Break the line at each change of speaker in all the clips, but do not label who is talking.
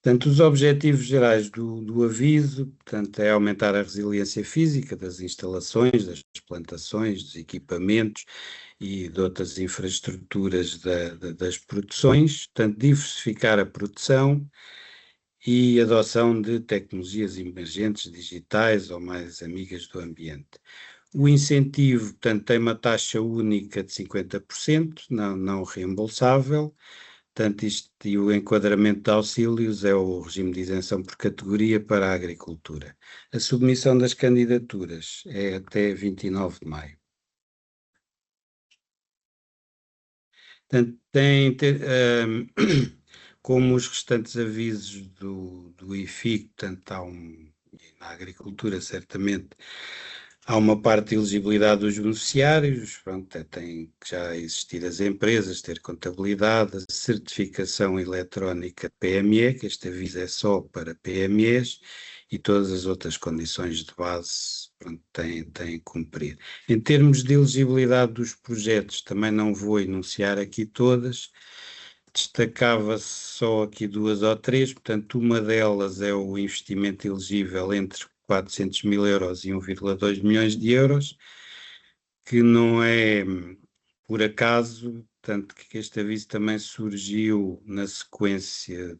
Portanto, os objetivos gerais do aviso, portanto, é aumentar a resiliência física das instalações, das plantações, dos equipamentos e de outras infraestruturas das produções, portanto, diversificar a produção e adoção de tecnologias emergentes digitais ou mais amigas do ambiente. O incentivo, portanto, tem uma taxa única de 50%, não reembolsável. Portanto, isto e o enquadramento de auxílios é o regime de isenção por categoria para a agricultura. A submissão das candidaturas é até 29 de maio. Portanto, como os restantes avisos do IFIC, portanto, na agricultura, certamente, há uma parte de elegibilidade dos beneficiários, pronto, tem que já existir as empresas, ter contabilidade, a certificação eletrónica PME, que este aviso é só para PMEs, e todas as outras condições de base, pronto, têm que cumprir. Em termos de elegibilidade dos projetos, também não vou enunciar aqui todas, destacava-se só aqui duas ou três, portanto, uma delas é o investimento elegível entre 400 mil euros e 1,2 milhões de euros, que não é por acaso, tanto que este aviso também surgiu na sequência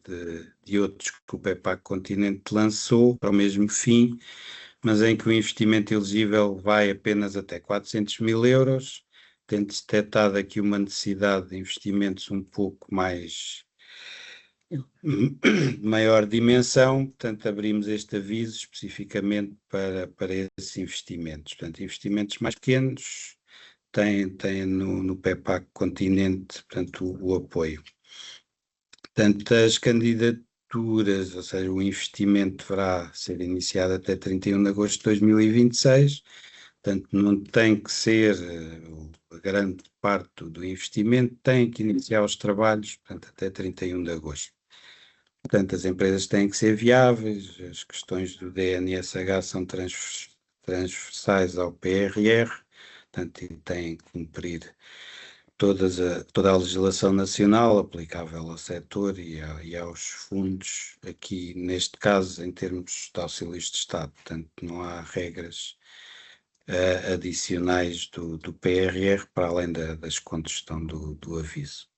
de outros que o PEPAC Continente lançou para o mesmo fim, mas em que o investimento elegível vai apenas até 400 mil euros, tendo-se detectado aqui uma necessidade de investimentos um pouco mais maior dimensão, portanto abrimos este aviso especificamente para esses investimentos. Portanto, investimentos mais pequenos têm no PEPAC Continente, portanto, o apoio. Portanto, as candidaturas, ou seja, o investimento deverá ser iniciado até 31 de agosto de 2026, portanto, não tem que ser a grande parte do investimento, tem que iniciar os trabalhos, portanto, até 31 de agosto. Portanto, as empresas têm que ser viáveis, as questões do DNSH são transversais ao PRR, portanto, têm que cumprir toda a legislação nacional aplicável ao setor e aos fundos, aqui neste caso em termos de auxílios de Estado, portanto não há regras adicionais do PRR para além das contas que estão do aviso.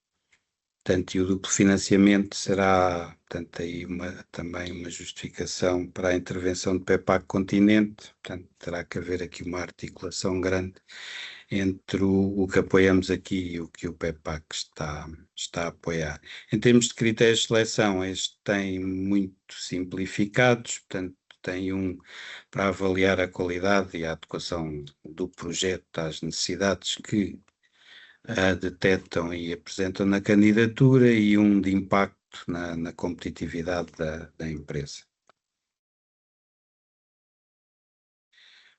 Portanto, e o duplo financiamento será, portanto, aí também uma justificação para a intervenção do PEPAC Continente, portanto, terá que haver aqui uma articulação grande entre o que apoiamos aqui e o que o PEPAC está a apoiar. Em termos de critérios de seleção, estes têm muito simplificados, portanto, tem um para avaliar a qualidade e a adequação do projeto às necessidades que detectam e apresentam na candidatura e um de impacto na competitividade da empresa.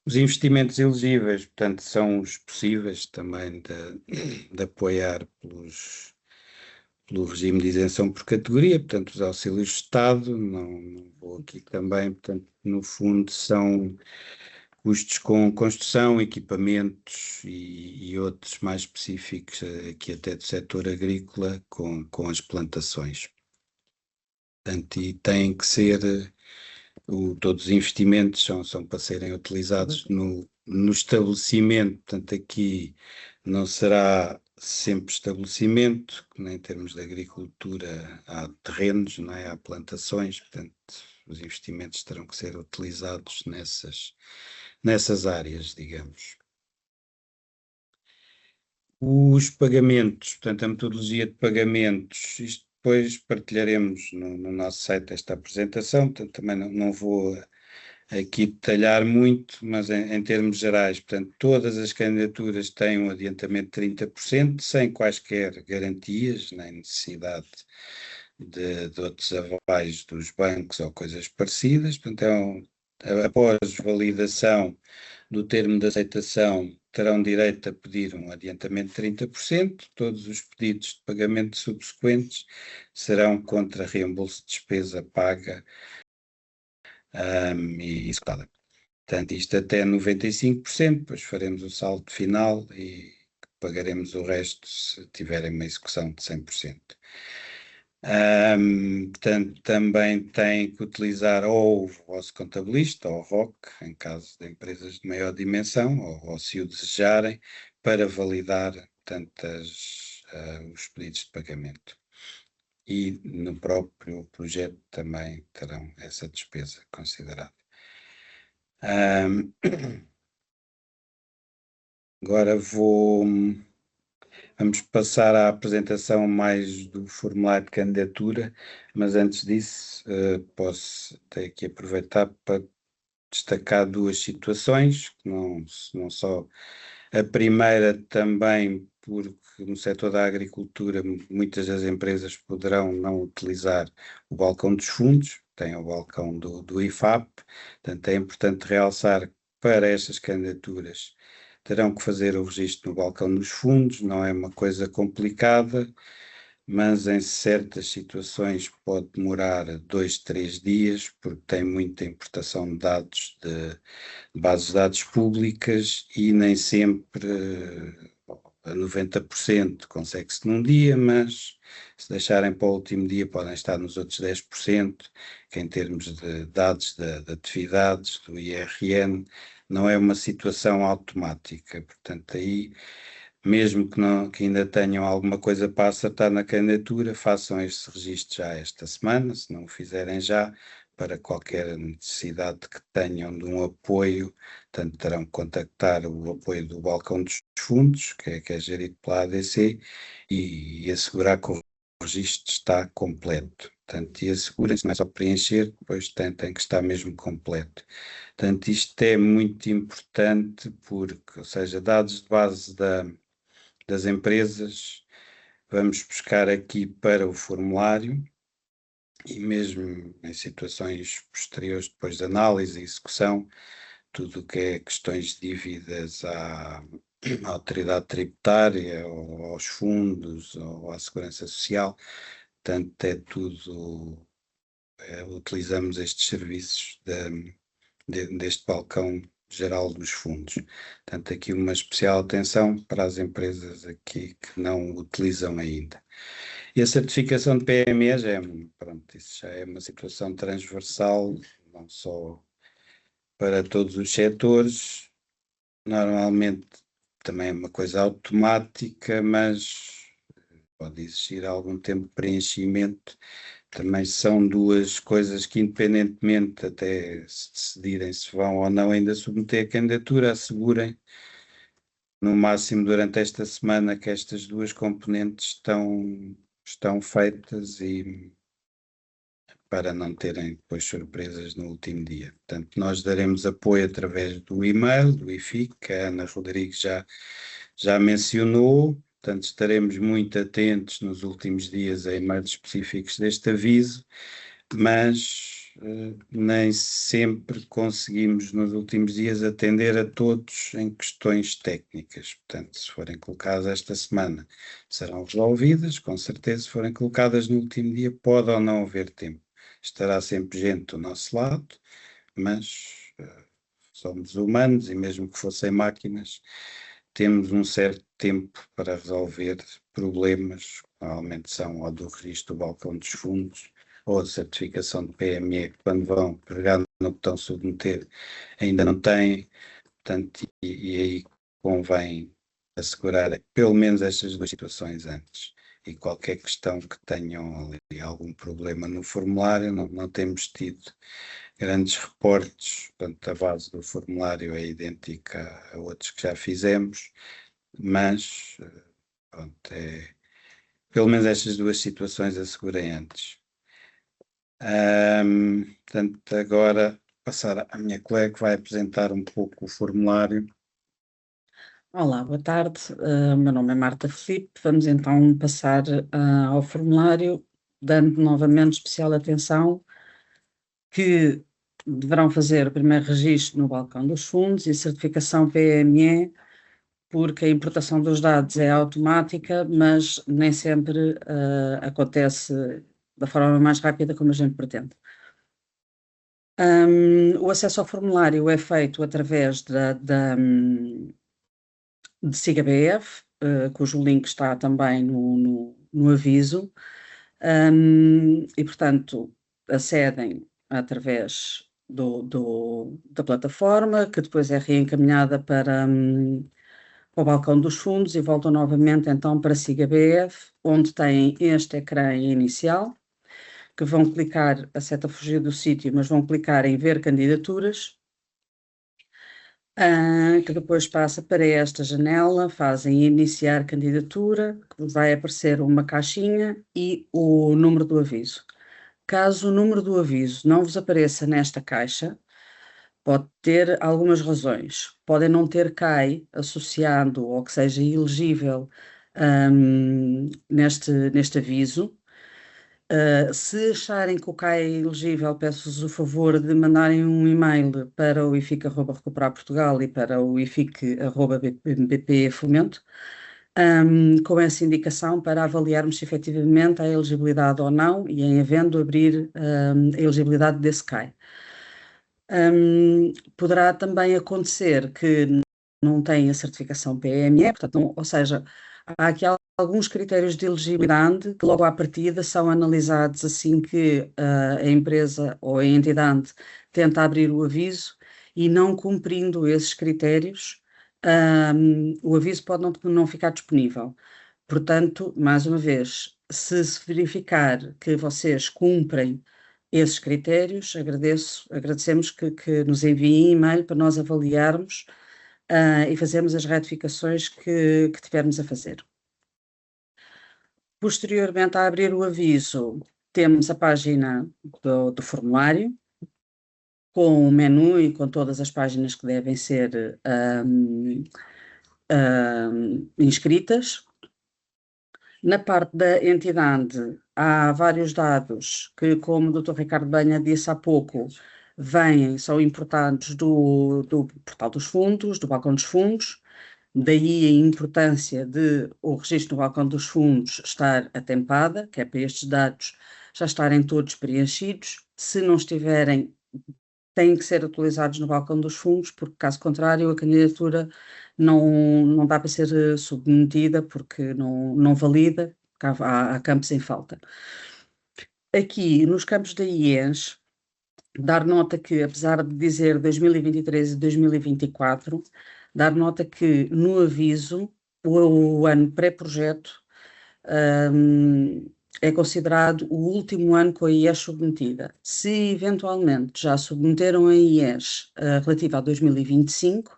Os investimentos elegíveis, portanto, são os possíveis também de apoiar pelo regime de isenção por categoria, portanto, os auxílios de Estado, não vou aqui também, portanto, no fundo são custos com construção, equipamentos e outros mais específicos, aqui até do setor agrícola, com as plantações. Portanto, e têm que ser, todos os investimentos são para serem utilizados no estabelecimento, portanto, aqui não será sempre estabelecimento, nem em termos de agricultura há terrenos, não é? Há plantações, portanto, os investimentos terão que ser utilizados nessas áreas, digamos. Os pagamentos, portanto, a metodologia de pagamentos, isto depois partilharemos no nosso site esta apresentação, portanto, também não vou aqui detalhar muito, mas em termos gerais, portanto, todas as candidaturas têm um adiantamento de 30%, sem quaisquer garantias, nem necessidade de outros avais dos bancos ou coisas parecidas, portanto, após validação do termo de aceitação, terão direito a pedir um adiantamento de 30%, todos os pedidos de pagamento subsequentes serão contra reembolso de despesa paga e executada. Portanto, isto até 95%, depois faremos o saldo final e pagaremos o resto se tiverem uma execução de 100%. Portanto, também tem que utilizar ou o vosso contabilista, ou o ROC, em caso de empresas de maior dimensão, ou se o desejarem, para validar, portanto, os pedidos de pagamento. E no próprio projeto também terão essa despesa considerada. Agora vamos passar à apresentação mais do formulário de candidatura, mas antes disso, posso ter aqui aproveitar para destacar duas situações, que não só a primeira também porque no setor da agricultura muitas das empresas poderão não utilizar o balcão dos fundos, tem o balcão do IFAP, portanto é importante realçar que para estas candidaturas terão que fazer o registro no balcão dos fundos, não é uma coisa complicada, mas em certas situações pode demorar 2, 3 dias, porque tem muita importação de dados de bases de dados públicas e nem sempre, a 90% consegue-se num dia, mas se deixarem para o último dia podem estar nos outros 10%, que em termos de dados de atividades, do IRN, não é uma situação automática. Portanto, aí mesmo que ainda tenham alguma coisa para acertar na candidatura, façam este registro já esta semana, se não o fizerem já, para qualquer necessidade que tenham de um apoio, portanto terão que contactar o apoio do Balcão dos Fundos, que é gerido pela ADC, e assegurar que o registro está completo. Portanto, e assegurem-se, não é só preencher, depois tem que estar mesmo completo. Portanto, isto é muito importante porque, ou seja, dados de base das empresas, vamos buscar aqui para o formulário e mesmo em situações posteriores, depois de análise e execução, tudo o que é questões de dívidas à autoridade tributária, ou aos fundos, ou à segurança social, portanto é tudo, utilizamos estes serviços deste balcão geral dos fundos. Portanto, aqui uma especial atenção para as empresas aqui que não utilizam ainda. E a certificação de PME já é, pronto, isso já é uma situação transversal, não só para todos os setores, normalmente também é uma coisa automática, mas pode existir algum tempo de preenchimento. Também são duas coisas que, independentemente até se decidirem se vão ou não ainda submeter a candidatura, assegurem no máximo durante esta semana que estas duas componentes estão feitas e para não terem depois surpresas no último dia. Portanto, nós daremos apoio através do e-mail, do IFIC, que a Ana Rodrigues já mencionou. Portanto, estaremos muito atentos nos últimos dias a e-mails específicos deste aviso, mas nem sempre conseguimos nos últimos dias atender a todos em questões técnicas. Portanto, se forem colocadas esta semana, serão resolvidas, com certeza. Se forem colocadas no último dia, pode ou não haver tempo. Estará sempre gente do nosso lado, mas somos humanos e mesmo que fossem máquinas, temos um certo tempo para resolver problemas, que normalmente são ou do registro do balcão dos fundos, ou a certificação de PME, que quando vão pegar no botão submeter, ainda não têm, portanto, e aí convém assegurar pelo menos estas duas situações antes. E qualquer questão que tenham ali algum problema no formulário, não temos tido grandes reportes, portanto, a base do formulário é idêntica a outros que já fizemos, mas pronto, pelo menos estas duas situações assegurem antes. Portanto, agora passar à minha colega que vai apresentar um pouco o formulário.
Olá, boa tarde. O meu nome é Marta Filipe. Vamos então passar ao formulário, dando novamente especial atenção que deverão fazer o primeiro registro no balcão dos fundos e a certificação PME, porque a importação dos dados é automática, mas nem sempre acontece da forma mais rápida como a gente pretende. O acesso ao formulário é feito através de SIGA BF, cujo link está também no aviso. E, portanto, acedem através da plataforma, que depois é reencaminhada para o balcão dos fundos e voltam novamente então para SIGA-BF, onde têm este ecrã inicial, que vão clicar, a seta fugir do sítio, mas vão clicar em ver candidaturas, que depois passa para esta janela, fazem iniciar candidatura, que vai aparecer uma caixinha e o número do aviso. Caso o número do aviso não vos apareça nesta caixa, pode ter algumas razões. Podem não ter CAI associado ou que seja elegível neste aviso. Se acharem que o CAI é elegível, peço-vos o favor de mandarem um e-mail para o IFIC@Recuperar Portugal e para o IFIC@BP Fomento, com essa indicação para avaliarmos se efetivamente há elegibilidade ou não e, em havendo, abrir a elegibilidade desse CAI. Poderá também acontecer que não tem a certificação PME, portanto, ou seja, há aqui alguns critérios de elegibilidade que logo à partida são analisados assim que a empresa ou a entidade tenta abrir o aviso e não cumprindo esses critérios, o aviso pode não ficar disponível. Portanto, mais uma vez, se verificar que vocês cumprem esses critérios, agradecemos que nos enviem e-mail para nós avaliarmos e fazermos as retificações que tivermos a fazer. Posteriormente a abrir o aviso, temos a página do formulário, com o menu e com todas as páginas que devem ser inscritas. Na parte da entidade, há vários dados que, como o Dr. Ricardo Banha disse há pouco, são importados do portal dos fundos, do balcão dos fundos, daí a importância de o registro no balcão dos fundos estar atempada, que é para estes dados já estarem todos preenchidos. Se não estiverem, têm que ser atualizados no balcão dos fundos, porque caso contrário a candidatura não dá para ser submetida, porque não valida, porque há campos em falta. Aqui, nos campos da IES, dar nota que, apesar de dizer 2023 e 2024, dar nota que no aviso, o ano pré-projeto é considerado o último ano com a IES submetida. Se eventualmente já submeteram a IES relativa a 2025,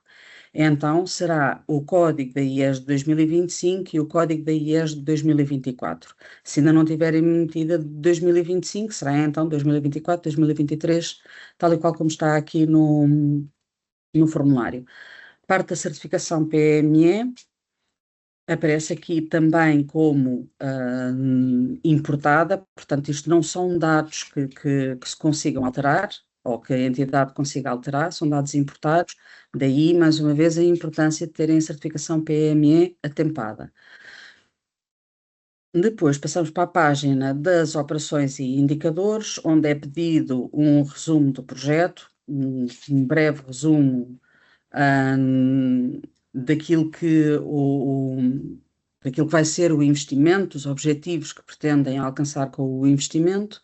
então será o código da IES de 2025 e o código da IES de 2024. Se ainda não tiverem metida de 2025, será então 2024, 2023, tal e qual como está aqui no formulário. Parte da certificação PME aparece aqui também como importada, portanto, isto não são dados que se consigam alterar, ou que a entidade consiga alterar, são dados importados, daí, mais uma vez, a importância de terem a certificação PME atempada. Depois passamos para a página das operações e indicadores, onde é pedido um resumo do projeto, um breve resumo daquilo que daquilo que vai ser o investimento, os objetivos que pretendem alcançar com o investimento,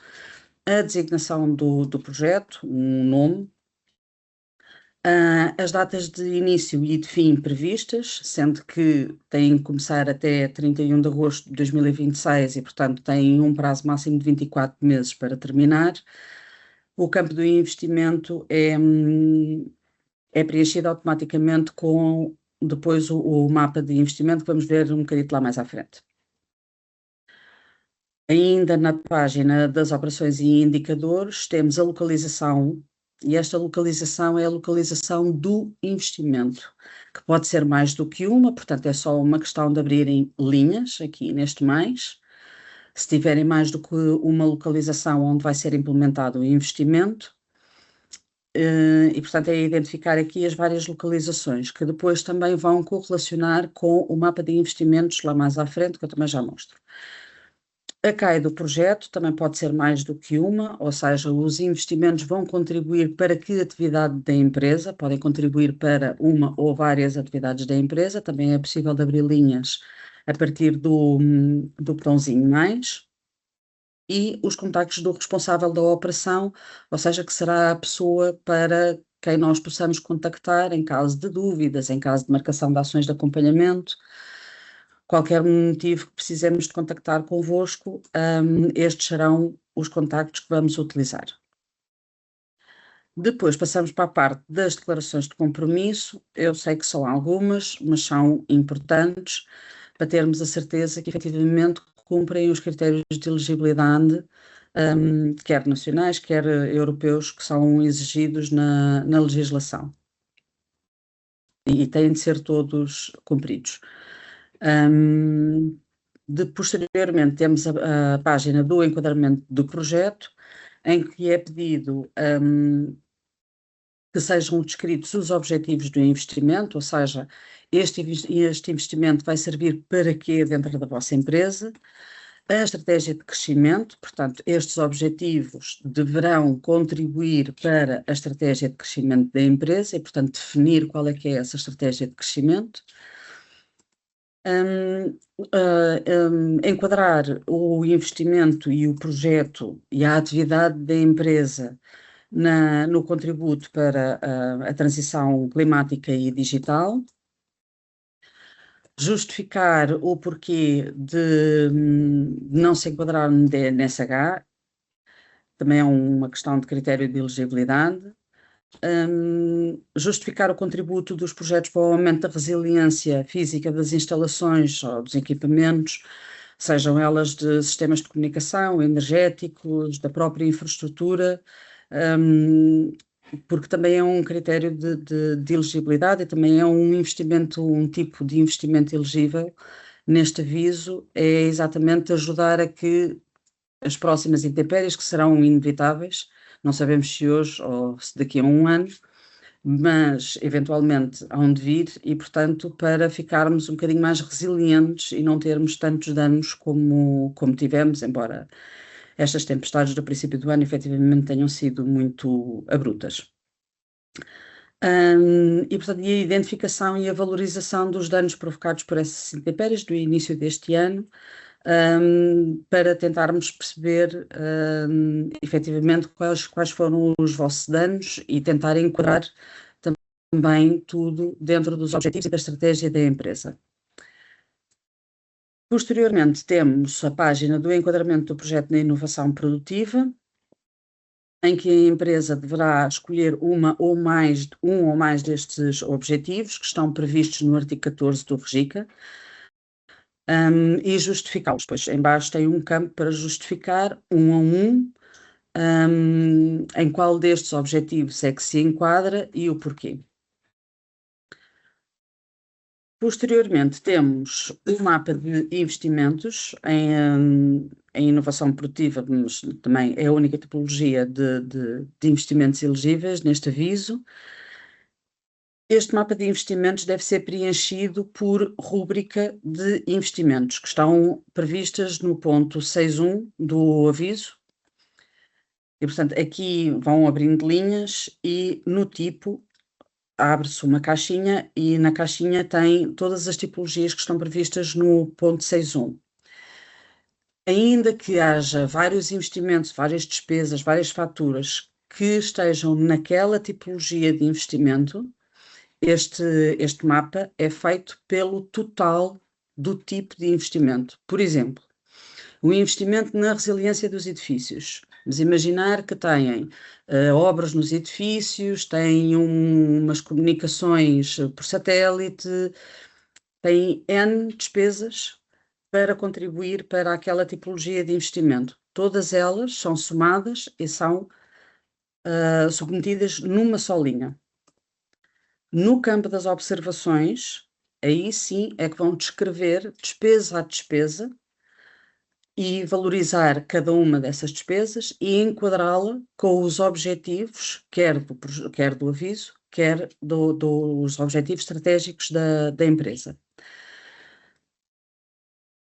a designação do projeto, um nome, as datas de início e de fim previstas, sendo que têm que começar até 31 de agosto de 2026 e, portanto, têm um prazo máximo de 24 meses para terminar. O campo do investimento é preenchido automaticamente com depois o mapa de investimento, que vamos ver um bocadinho lá mais à frente. Ainda na página das operações e indicadores, temos a localização, e esta localização é a localização do investimento, que pode ser mais do que uma, portanto é só uma questão de abrirem linhas aqui neste mais. Se tiverem mais do que uma localização onde vai ser implementado o investimento, e portanto é identificar aqui as várias localizações, que depois também vão correlacionar com o mapa de investimentos lá mais à frente, que eu também já mostro. A CAI do projeto também pode ser mais do que uma, ou seja, os investimentos vão contribuir para que atividade da empresa, podem contribuir para uma ou várias atividades da empresa, também é possível de abrir linhas a partir do botãozinho mais. e os contactos do responsável da operação, ou seja, que será a pessoa para quem nós possamos contactar em caso de dúvidas, em caso de marcação de ações de acompanhamento, qualquer motivo que precisemos de contactar convosco, estes serão os contactos que vamos utilizar. Depois passamos para a parte das declarações de compromisso. Eu sei que são algumas, mas são importantes para termos a certeza que efetivamente cumprem os critérios de elegibilidade, quer nacionais, quer europeus, que são exigidos na legislação. E têm de ser todos cumpridos. Posteriormente, temos a página do enquadramento do projeto, em que é pedido que sejam descritos os objetivos do investimento, ou seja, este investimento vai servir para quê dentro da vossa empresa, a estratégia de crescimento, portanto, estes objetivos deverão contribuir para a estratégia de crescimento da empresa e, portanto, definir qual é que é essa estratégia de crescimento. Enquadrar o investimento e o projeto e a atividade da empresa no contributo para a transição climática e digital, justificar o porquê de não se enquadrar no DNSH, também é uma questão de critério de elegibilidade, justificar o contributo dos projetos para o aumento da resiliência física das instalações ou dos equipamentos, sejam elas de sistemas de comunicação, energéticos, da própria infraestrutura, porque também é um critério de elegibilidade e também é um investimento, um tipo de investimento elegível. Neste aviso é exatamente ajudar a que as próximas intempéries, que serão inevitáveis, não sabemos se hoje ou se daqui a um ano, mas eventualmente hão de vir e, portanto, para ficarmos um bocadinho mais resilientes e não termos tantos danos como tivemos, embora estas tempestades do princípio do ano efetivamente tenham sido muito abruptas. E, portanto, a identificação e a valorização dos danos provocados por essas intempéries do início deste ano, para tentarmos perceber efetivamente quais foram os vossos danos e tentar enquadrar também tudo dentro dos objetivos e da estratégia da empresa. Posteriormente, temos a página do enquadramento do projeto na inovação produtiva, em que a empresa deverá escolher um ou mais destes objetivos que estão previstos no artigo 14 do REGICA, e justificá-los. Pois em baixo tem um campo para justificar um a um, em qual destes objetivos é que se enquadra e o porquê. Posteriormente, temos o mapa de investimentos em inovação produtiva, mas também é a única tipologia de investimentos elegíveis neste aviso. Este mapa de investimentos deve ser preenchido por rúbrica de investimentos, que estão previstas no ponto 6.1 do aviso. E, portanto, aqui vão abrindo linhas e no tipo abre-se uma caixinha e na caixinha tem todas as tipologias que estão previstas no ponto 6.1. Ainda que haja vários investimentos, várias despesas, várias faturas que estejam naquela tipologia de investimento, este mapa é feito pelo total do tipo de investimento. Por exemplo, o investimento na resiliência dos edifícios. Vamos imaginar que têm obras nos edifícios, têm umas comunicações por satélite, têm N despesas para contribuir para aquela tipologia de investimento. Todas elas são somadas e são submetidas numa só linha. No campo das observações, aí sim é que vão descrever despesa a despesa e valorizar cada uma dessas despesas e enquadrá-la com os objetivos, quer do aviso, quer dos objetivos estratégicos da empresa.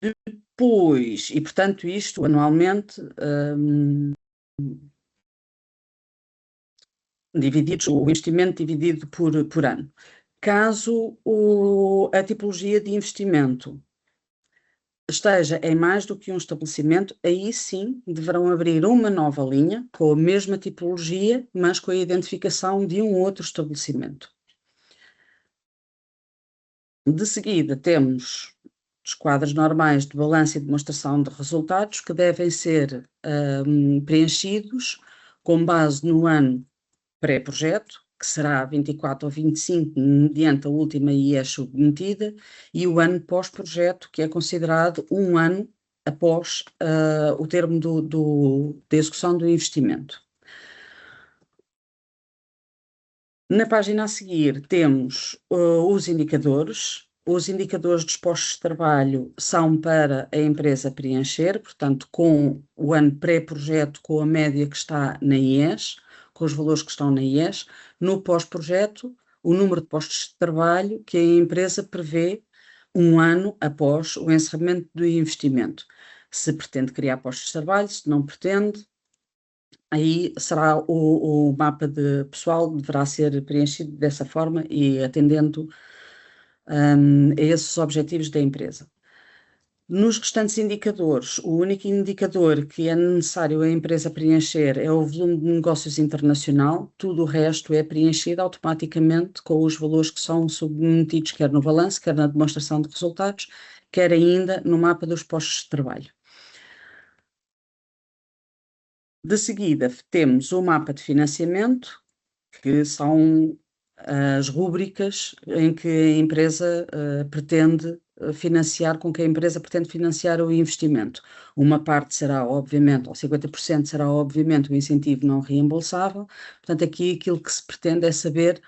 Depois, e portanto isto anualmente, o investimento dividido por ano. Caso a tipologia de investimento esteja em mais do que um estabelecimento, aí sim deverão abrir uma nova linha com a mesma tipologia, mas com a identificação de um outro estabelecimento. De seguida, temos os quadros normais de balanço e demonstração de resultados que devem ser preenchidos com base no ano pré-projeto, que será 24 ou 25, mediante a última IES submetida, e o ano pós-projeto, que é considerado um ano após o termo da execução do investimento. Na página a seguir temos os indicadores. Os indicadores dos postos de trabalho são para a empresa preencher, portanto, com o ano pré-projeto, com a média que está na IES, com os valores que estão na IES. No pós-projeto, o número de postos de trabalho que a empresa prevê um ano após o encerramento do investimento. Se pretende criar postos de trabalho, se não pretende, aí será o mapa de pessoal, deverá ser preenchido dessa forma e atendendo a esses objetivos da empresa. Nos restantes indicadores, o único indicador que é necessário a empresa preencher é o volume de negócios internacional, tudo o resto é preenchido automaticamente com os valores que são submetidos quer no balanço, quer na demonstração de resultados, quer ainda no mapa dos postos de trabalho. De seguida, temos o mapa de financiamento, que são as rúbricas em que a empresa pretende financiar, com que a empresa pretende financiar o investimento. Uma parte será, obviamente, ou 50% será, obviamente, o incentivo não reembolsável. Portanto, aqui aquilo que se pretende é saber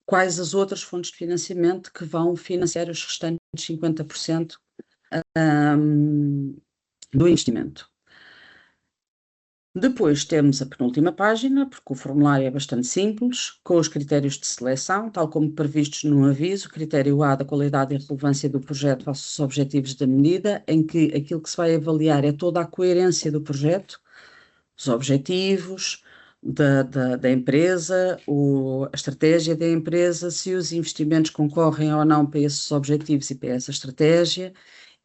quais as outras fontes de financiamento que vão financiar os restantes 50% do investimento. Depois temos a penúltima página, porque o formulário é bastante simples, com os critérios de seleção, tal como previstos no aviso, critério A da qualidade e relevância do projeto aos objetivos da medida, em que aquilo que se vai avaliar é toda a coerência do projeto, os objetivos da empresa, a estratégia da empresa, se os investimentos concorrem ou não para esses objetivos e para essa estratégia,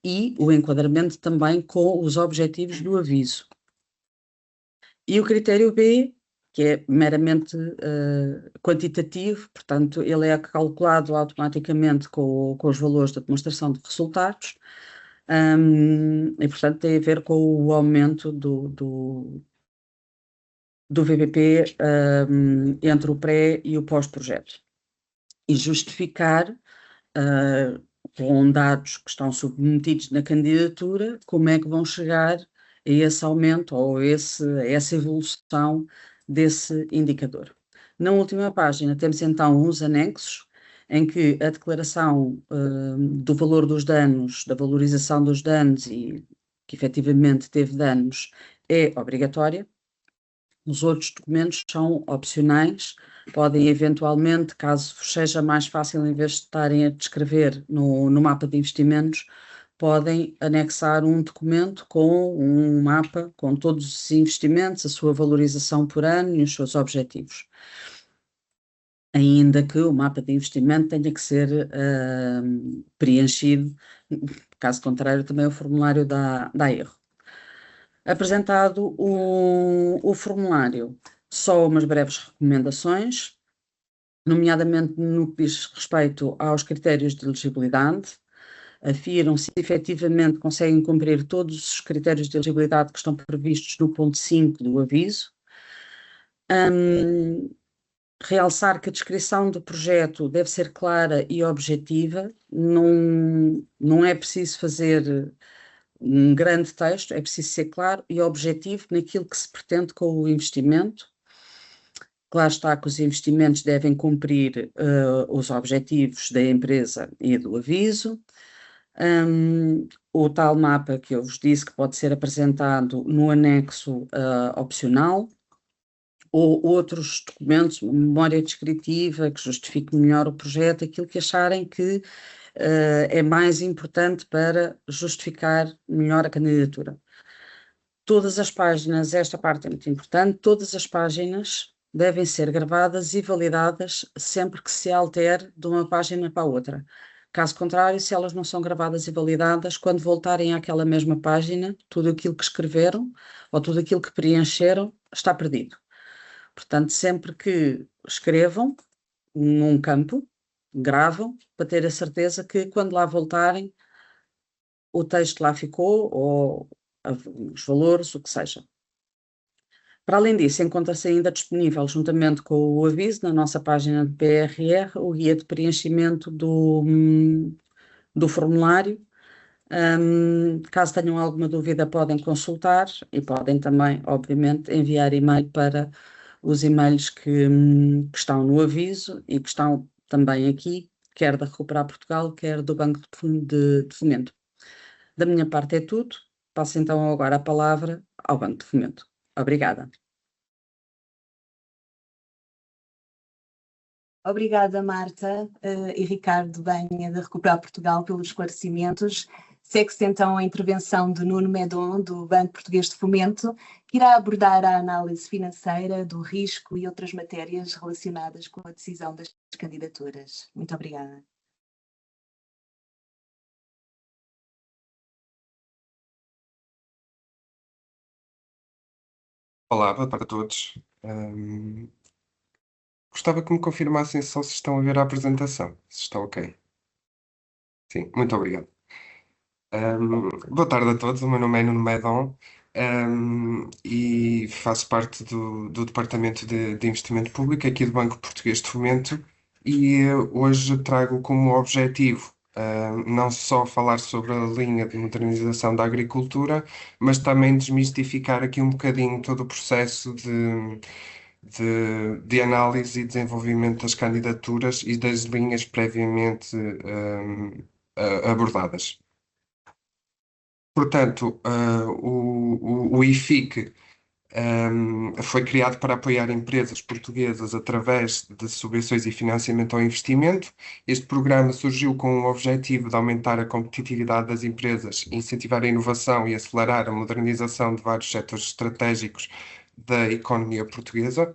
e o enquadramento também com os objetivos do aviso. E o critério B, que é meramente quantitativo, portanto, ele é calculado automaticamente com os valores da demonstração de resultados, e, portanto, tem a ver com o aumento do VPP entre o pré e o pós-projeto. E justificar, com dados que estão submetidos na candidatura, como é que vão chegar a esse aumento ou a essa evolução desse indicador. Na última página temos então os anexos, em que a declaração do valor dos danos, da valorização dos danos e que efetivamente teve danos é obrigatória. Os outros documentos são opcionais, podem eventualmente, caso seja mais fácil, em vez de estarem a descrever no mapa de investimentos, podem anexar um documento com um mapa com todos os investimentos, a sua valorização por ano e os seus objetivos. Ainda que o mapa de investimento tenha que ser preenchido, caso contrário também o formulário dá erro. Apresentado o formulário, só umas breves recomendações, nomeadamente no que diz respeito aos critérios de elegibilidade. Afiram se efetivamente conseguem cumprir todos os critérios de elegibilidade que estão previstos no ponto 5 do aviso. Realçar que a descrição do projeto deve ser clara e objetiva, não é preciso fazer um grande texto, é preciso ser claro e objetivo naquilo que se pretende com o investimento. Claro está que os investimentos devem cumprir os objetivos da empresa e do aviso. O tal mapa que eu vos disse que pode ser apresentado no anexo opcional, ou outros documentos, memória descritiva que justifique melhor o projeto, aquilo que acharem que é mais importante para justificar melhor a candidatura. Todas as páginas, esta parte é muito importante, todas as páginas devem ser gravadas e validadas sempre que se altere de uma página para a outra. Caso contrário, se elas não são gravadas e validadas, quando voltarem àquela mesma página, tudo aquilo que escreveram ou tudo aquilo que preencheram está perdido. Portanto, sempre que escrevam num campo, gravam, para ter a certeza que quando lá voltarem, o texto lá ficou, ou os valores, o que seja. Para além disso, encontra-se ainda disponível, juntamente com o aviso, na nossa página de PRR, o guia de preenchimento do formulário. Caso tenham alguma dúvida, podem consultar e podem também, obviamente, enviar e-mail para os e-mails que estão no aviso e que estão também aqui, quer da Recuperar Portugal, quer do Banco de Fomento. Da minha parte é tudo. Passo então agora a palavra ao Banco de Fomento. Obrigada.
Obrigada, Marta, e Ricardo Banha, da Recuperar Portugal, pelos esclarecimentos. Segue-se então a intervenção de Nuno Medon, do Banco Português de Fomento, que irá abordar a análise financeira do risco e outras matérias relacionadas com a decisão das candidaturas. Muito obrigada.
Olá, boa tarde a todos. Gostava que me confirmassem só se estão a ver a apresentação, se está ok. Sim, muito obrigado. Boa tarde a todos, o meu nome é Nuno Medon, e faço parte do Departamento de Investimento Público aqui do Banco Português de Fomento e hoje trago como objetivo não só falar sobre a linha de modernização da agricultura, mas também desmistificar aqui um bocadinho todo o processo de análise e desenvolvimento das candidaturas e das linhas previamente abordadas. Portanto, o IFIC foi criado para apoiar empresas portuguesas através de subvenções e financiamento ao investimento. Este programa surgiu com o objetivo de aumentar a competitividade das empresas, incentivar a inovação e acelerar a modernização de vários setores estratégicos da economia portuguesa.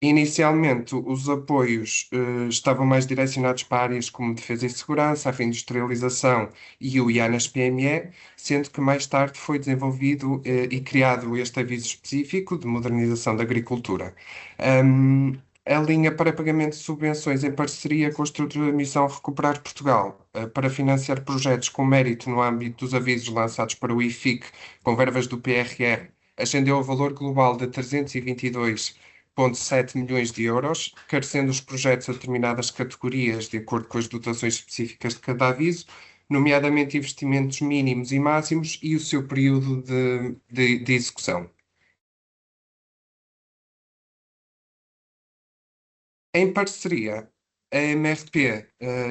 Inicialmente, os apoios estavam mais direcionados para áreas como defesa e segurança, a industrialização e o IANAS PME, sendo que mais tarde foi desenvolvido e criado este aviso específico de modernização da agricultura. A linha para pagamento de subvenções em parceria com a estrutura de missão Recuperar Portugal, para financiar projetos com mérito no âmbito dos avisos lançados para o IFIC com verbas do PRR, ascendeu ao valor global de 322,7 milhões de euros, carecendo os projetos a determinadas categorias de acordo com as dotações específicas de cada aviso, nomeadamente investimentos mínimos e máximos e o seu período de execução. Em parceria, a MRP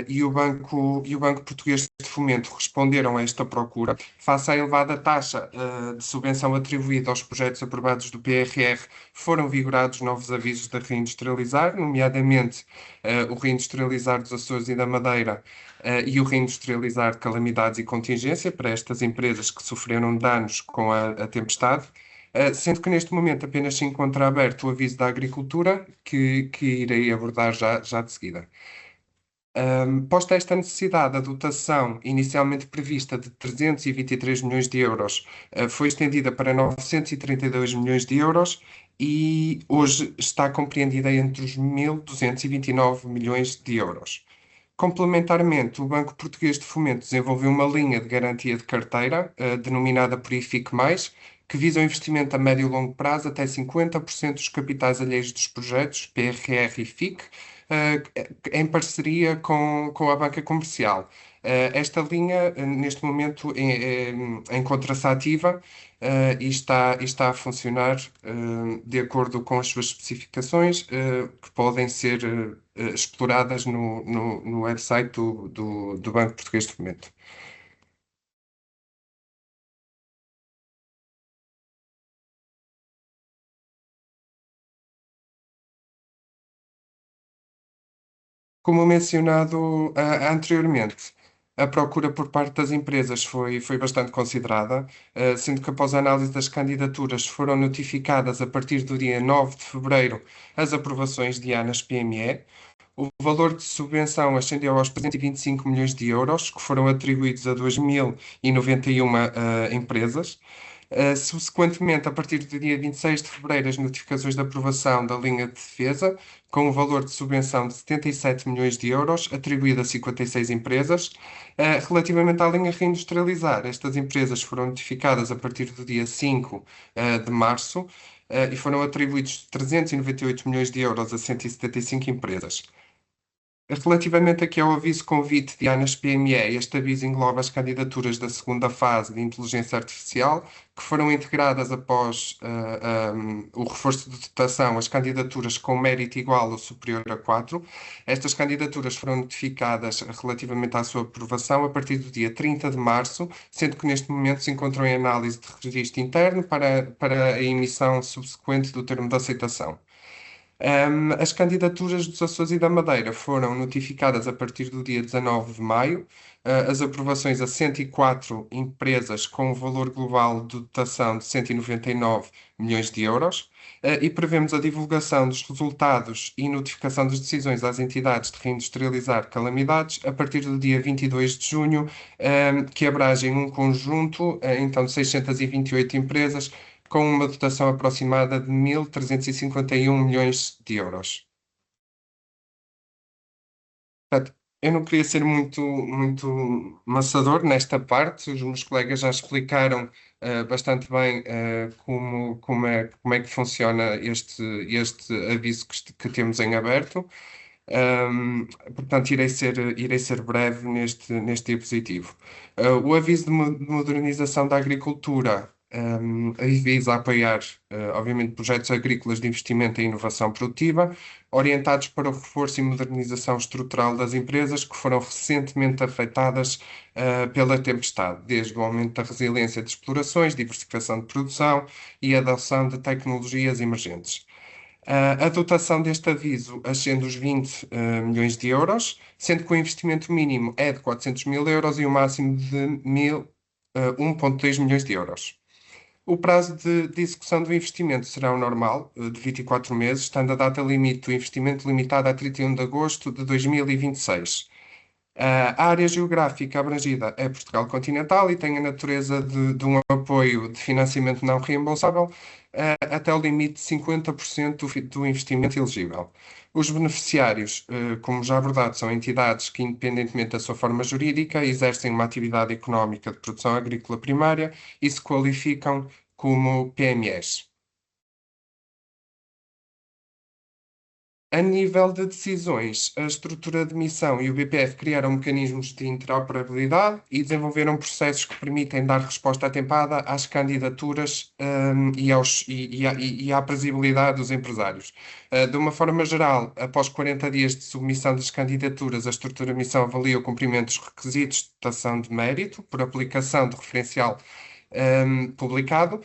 e o Banco Português de Fomento responderam a esta procura. Face à elevada taxa de subvenção atribuída aos projetos aprovados do PRR, foram vigorados novos avisos de reindustrializar, nomeadamente o reindustrializar dos Açores e da Madeira e o reindustrializar de calamidades e contingência para estas empresas que sofreram danos com a tempestade. Sendo que neste momento apenas se encontra aberto o aviso da agricultura, que irei abordar já de seguida. Posta esta necessidade, a dotação inicialmente prevista de 323 milhões de euros foi estendida para 932 milhões de euros e hoje está compreendida entre os 1.229 milhões de euros. Complementarmente, o Banco Português de Fomento desenvolveu uma linha de garantia de carteira, denominada por IFIC+, que visa o investimento a médio e longo prazo até 50% dos capitais alheios dos projetos, PRR e FIC, em parceria com a banca comercial. Esta linha, neste momento, encontra-se ativa e está a funcionar de acordo com as suas especificações, que podem ser exploradas no website do Banco Português de Fomento. Como mencionado anteriormente, a procura por parte das empresas foi bastante considerada, sendo que após a análise das candidaturas foram notificadas a partir do dia 9 de fevereiro as aprovações de ANAS PME. O valor de subvenção ascendeu aos 325 milhões de euros, que foram atribuídos a 2.091 empresas. Subsequentemente, a partir do dia 26 de fevereiro, as notificações de aprovação da linha de defesa, com um valor de subvenção de 77 milhões de euros, atribuído a 56 empresas. Relativamente à linha Reindustrializar, estas empresas foram notificadas a partir do dia 5 de março e foram atribuídos 398 milhões de euros a 175 empresas. Relativamente aqui ao aviso convite de ANAS PME, este aviso engloba as candidaturas da segunda fase de inteligência artificial, que foram integradas após o reforço de dotação, as candidaturas com mérito igual ou superior a 4. Estas candidaturas foram notificadas relativamente à sua aprovação a partir do dia 30 de março, sendo que neste momento se encontram em análise de registro interno para a emissão subsequente do termo de aceitação. As candidaturas dos Açores e da Madeira foram notificadas a partir do dia 19 de maio. As aprovações a 104 empresas com um valor global de dotação de 199 milhões de euros. E prevemos a divulgação dos resultados e notificação das decisões às entidades de reindustrializar calamidades a partir do dia 22 de junho, que abrangem um conjunto então de 628 empresas com uma dotação aproximada de 1.351 milhões de euros. Portanto, eu não queria ser muito maçador nesta parte, os meus colegas já explicaram bastante bem como é que funciona este aviso que temos em aberto. Portanto, irei ser breve neste diapositivo. O aviso de modernização da agricultura visa apoiar, obviamente, projetos agrícolas de investimento em inovação produtiva, orientados para o reforço e modernização estrutural das empresas que foram recentemente afetadas pela tempestade, desde o aumento da resiliência de explorações, diversificação de produção e adoção de tecnologias emergentes. A dotação deste aviso ascende os 20 milhões de euros, sendo que o investimento mínimo é de 400 mil euros e o máximo de 1,2 milhões de euros. O prazo de execução do investimento será o normal, de 24 meses, estando a data limite do investimento limitada a 31 de agosto de 2026. A área geográfica abrangida é Portugal continental e tem a natureza de um apoio de financiamento não reembolsável até o limite de 50% do investimento elegível. Os beneficiários, como já abordado, são entidades que, independentemente da sua forma jurídica, exercem uma atividade económica de produção agrícola primária e se qualificam como PMEs. A nível de decisões, a estrutura de missão e o BPF criaram mecanismos de interoperabilidade e desenvolveram processos que permitem dar resposta atempada às candidaturas e à previsibilidade dos empresários. De uma forma geral, após 40 dias de submissão das candidaturas, a estrutura de missão avalia o cumprimento dos requisitos de dotação de mérito por aplicação do referencial publicado.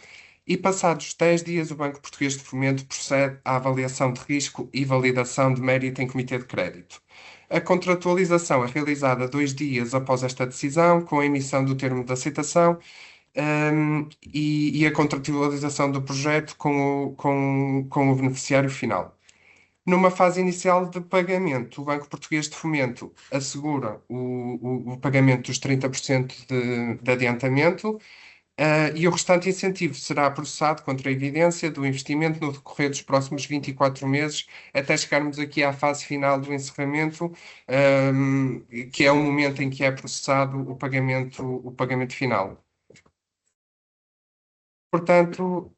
E passados 10 dias, o Banco Português de Fomento procede à avaliação de risco e validação de mérito em comitê de crédito. A contratualização é realizada 2 dias após esta decisão, com a emissão do termo de aceitação e a contratualização do projeto com o beneficiário final. Numa fase inicial de pagamento, o Banco Português de Fomento assegura o pagamento dos 30% de adiantamento, e o restante incentivo será processado contra a evidência do investimento no decorrer dos próximos 24 meses, até chegarmos aqui à fase final do encerramento, que é o momento em que é processado o pagamento final. Portanto,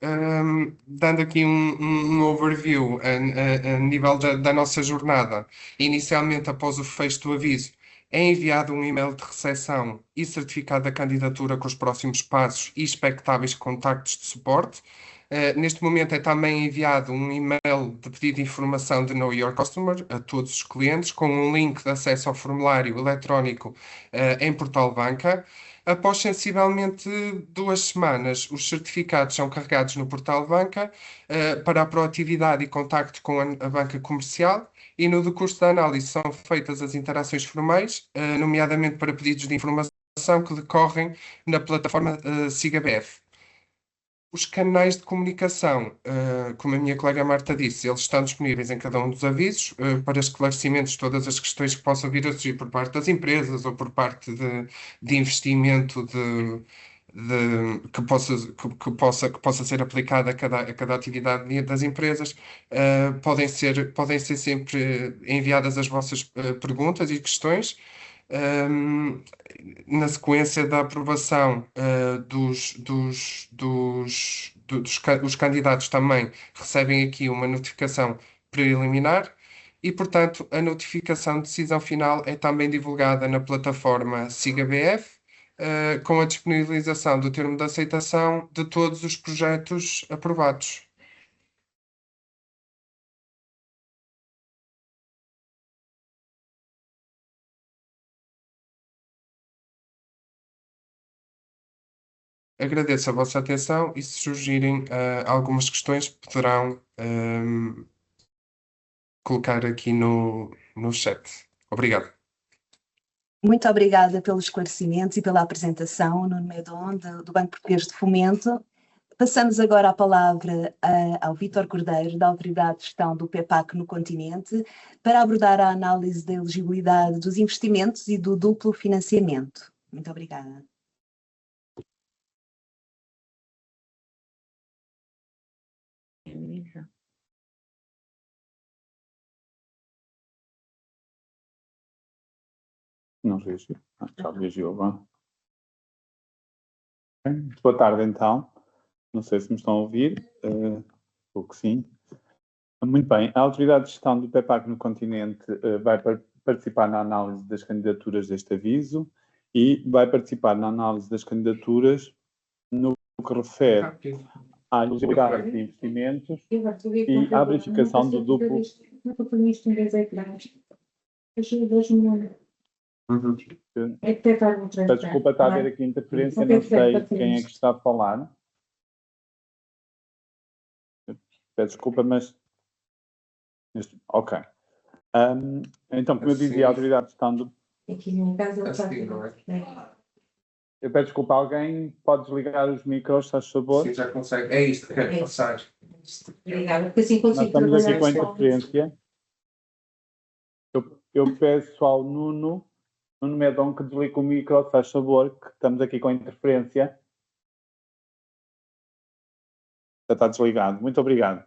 dando aqui um overview a nível da nossa jornada, inicialmente após o fecho do aviso, é enviado um e-mail de recepção e certificado da candidatura com os próximos passos e expectáveis contactos de suporte. Neste momento é também enviado um e-mail de pedido de informação de Know Your Customer a todos os clientes, com um link de acesso ao formulário eletrónico em Portal Banca. Após sensivelmente 2 semanas, os certificados são carregados no Portal Banca para a proatividade e contacto com a banca comercial, e no decurso da análise são feitas as interações formais, nomeadamente para pedidos de informação que decorrem na plataforma SIGABF. Os canais de comunicação, como a minha colega Marta disse, eles estão disponíveis em cada um dos avisos, para esclarecimentos de todas as questões que possam vir a surgir por parte das empresas ou por parte de investimento que possa ser aplicado a cada atividade das empresas. Podem ser sempre enviadas as vossas perguntas e questões. Na sequência da aprovação os candidatos também recebem aqui uma notificação preliminar e, portanto, a notificação de decisão final é também divulgada na plataforma SIGA-BF, com a disponibilização do termo de aceitação de todos os projetos aprovados. Agradeço a vossa atenção e, se surgirem algumas questões, poderão colocar aqui no chat. Obrigado.
Muito obrigada pelos esclarecimentos e pela apresentação, Nuno Medon, do Banco Português de Fomento. Passamos agora a palavra ao Vítor Cordeiro, da Autoridade de Gestão do PEPAC no continente, para abordar a análise da elegibilidade dos investimentos e do duplo financiamento. Muito obrigada.
Não reagiu. Já reagiu, bom. Boa tarde, então. Não sei se me estão a ouvir. Ou que sim. Muito bem. A Autoridade de Gestão do PEPAC no continente vai participar na análise das candidaturas deste aviso e vai participar na análise das candidaturas no que refere à elegibilidade de investimentos e à verificação do duplo. Peço desculpa, está a haver aqui interferência, não sei quem é que está a falar. Peço desculpa, mas... Ok. Então, como eu dizia, a Autoridade de Gestão do...
Aqui no caso,
Eu peço desculpa, alguém pode desligar os micros, se faz favor?
Sim, já consegue. É isto que quero passar.
Obrigada, porque assim
Nós
consigo
estamos aqui com a
trabalhar.
interferência. Eu peço ao Nuno Medon que desligue o micro, se faz favor, que estamos aqui com a interferência. Já está desligado. Muito obrigado.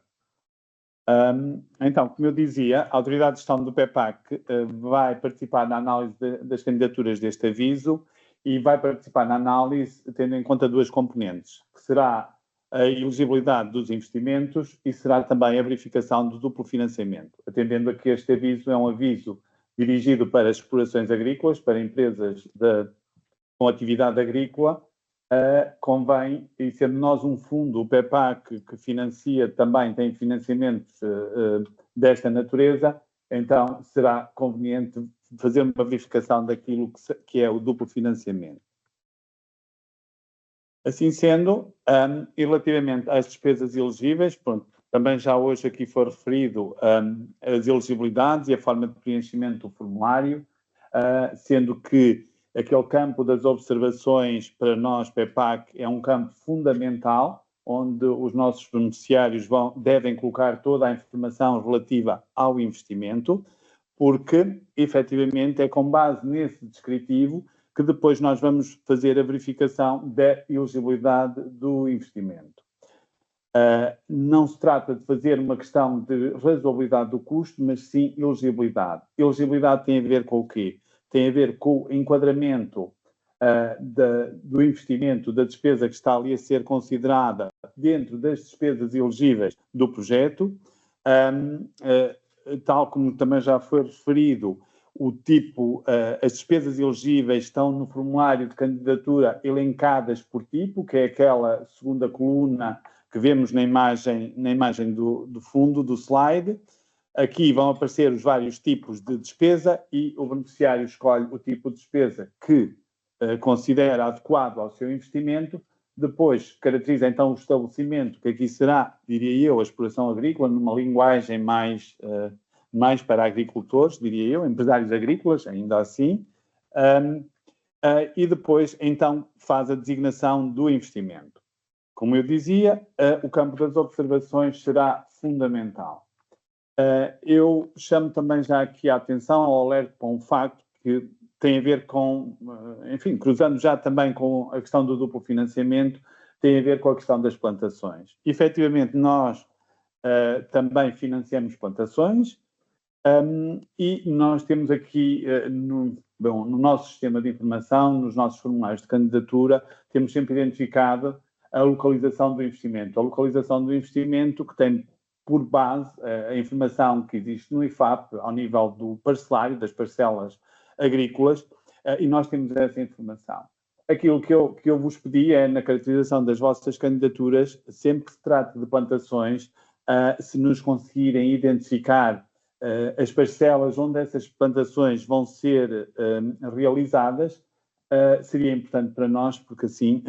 Então, como eu dizia, a Autoridade de Gestão do PEPAC vai participar na análise das candidaturas deste aviso e vai participar na análise tendo em conta duas componentes, que será a elegibilidade dos investimentos e será também a verificação do duplo financiamento, atendendo a que este aviso é um aviso dirigido para as explorações agrícolas, para empresas com atividade agrícola. Convém, e sendo nós um fundo, o PEPAC, que financia também, tem financiamentos desta natureza, então será conveniente fazer uma verificação daquilo que é o duplo financiamento. Assim sendo, e relativamente às despesas elegíveis, pronto, também já hoje aqui foi referido as elegibilidades e a forma de preenchimento do formulário, sendo que aquele campo das observações para nós, PEPAC, é um campo fundamental, onde os nossos beneficiários devem colocar toda a informação relativa ao investimento, porque, efetivamente, é com base nesse descritivo que depois nós vamos fazer a verificação da elegibilidade do investimento. Não se trata de fazer uma questão de razoabilidade do custo, mas sim elegibilidade. Elegibilidade tem a ver com o quê? Tem a ver com o enquadramento do investimento, da despesa que está ali a ser considerada dentro das despesas elegíveis do projeto, tal como também já foi referido, o tipo, as despesas elegíveis estão no formulário de candidatura elencadas por tipo, que é aquela segunda coluna que vemos na imagem do fundo, do slide. Aqui vão aparecer os vários tipos de despesa e o beneficiário escolhe o tipo de despesa que considera adequado ao seu investimento. Depois caracteriza então o estabelecimento, que aqui será, diria eu, a exploração agrícola, numa linguagem mais para agricultores, diria eu, empresários agrícolas, ainda assim. E depois então faz a designação do investimento. Como eu dizia, o campo das observações será fundamental. Eu chamo também já aqui a atenção ao alerta para um facto que tem a ver com, enfim, cruzando já também com a questão do duplo financiamento, tem a ver com a questão das plantações. Efetivamente, nós também financiamos plantações e nós temos aqui, no nosso sistema de informação, nos nossos formulários de candidatura, temos sempre identificado a localização do investimento. A localização do investimento que tem por base a informação que existe no IFAP, ao nível do parcelário, das parcelas agrícolas, e nós temos essa informação. Aquilo que eu vos pedi é, na caracterização das vossas candidaturas, sempre que se trata de plantações, se nos conseguirem identificar as parcelas onde essas plantações vão ser realizadas, seria importante para nós, porque assim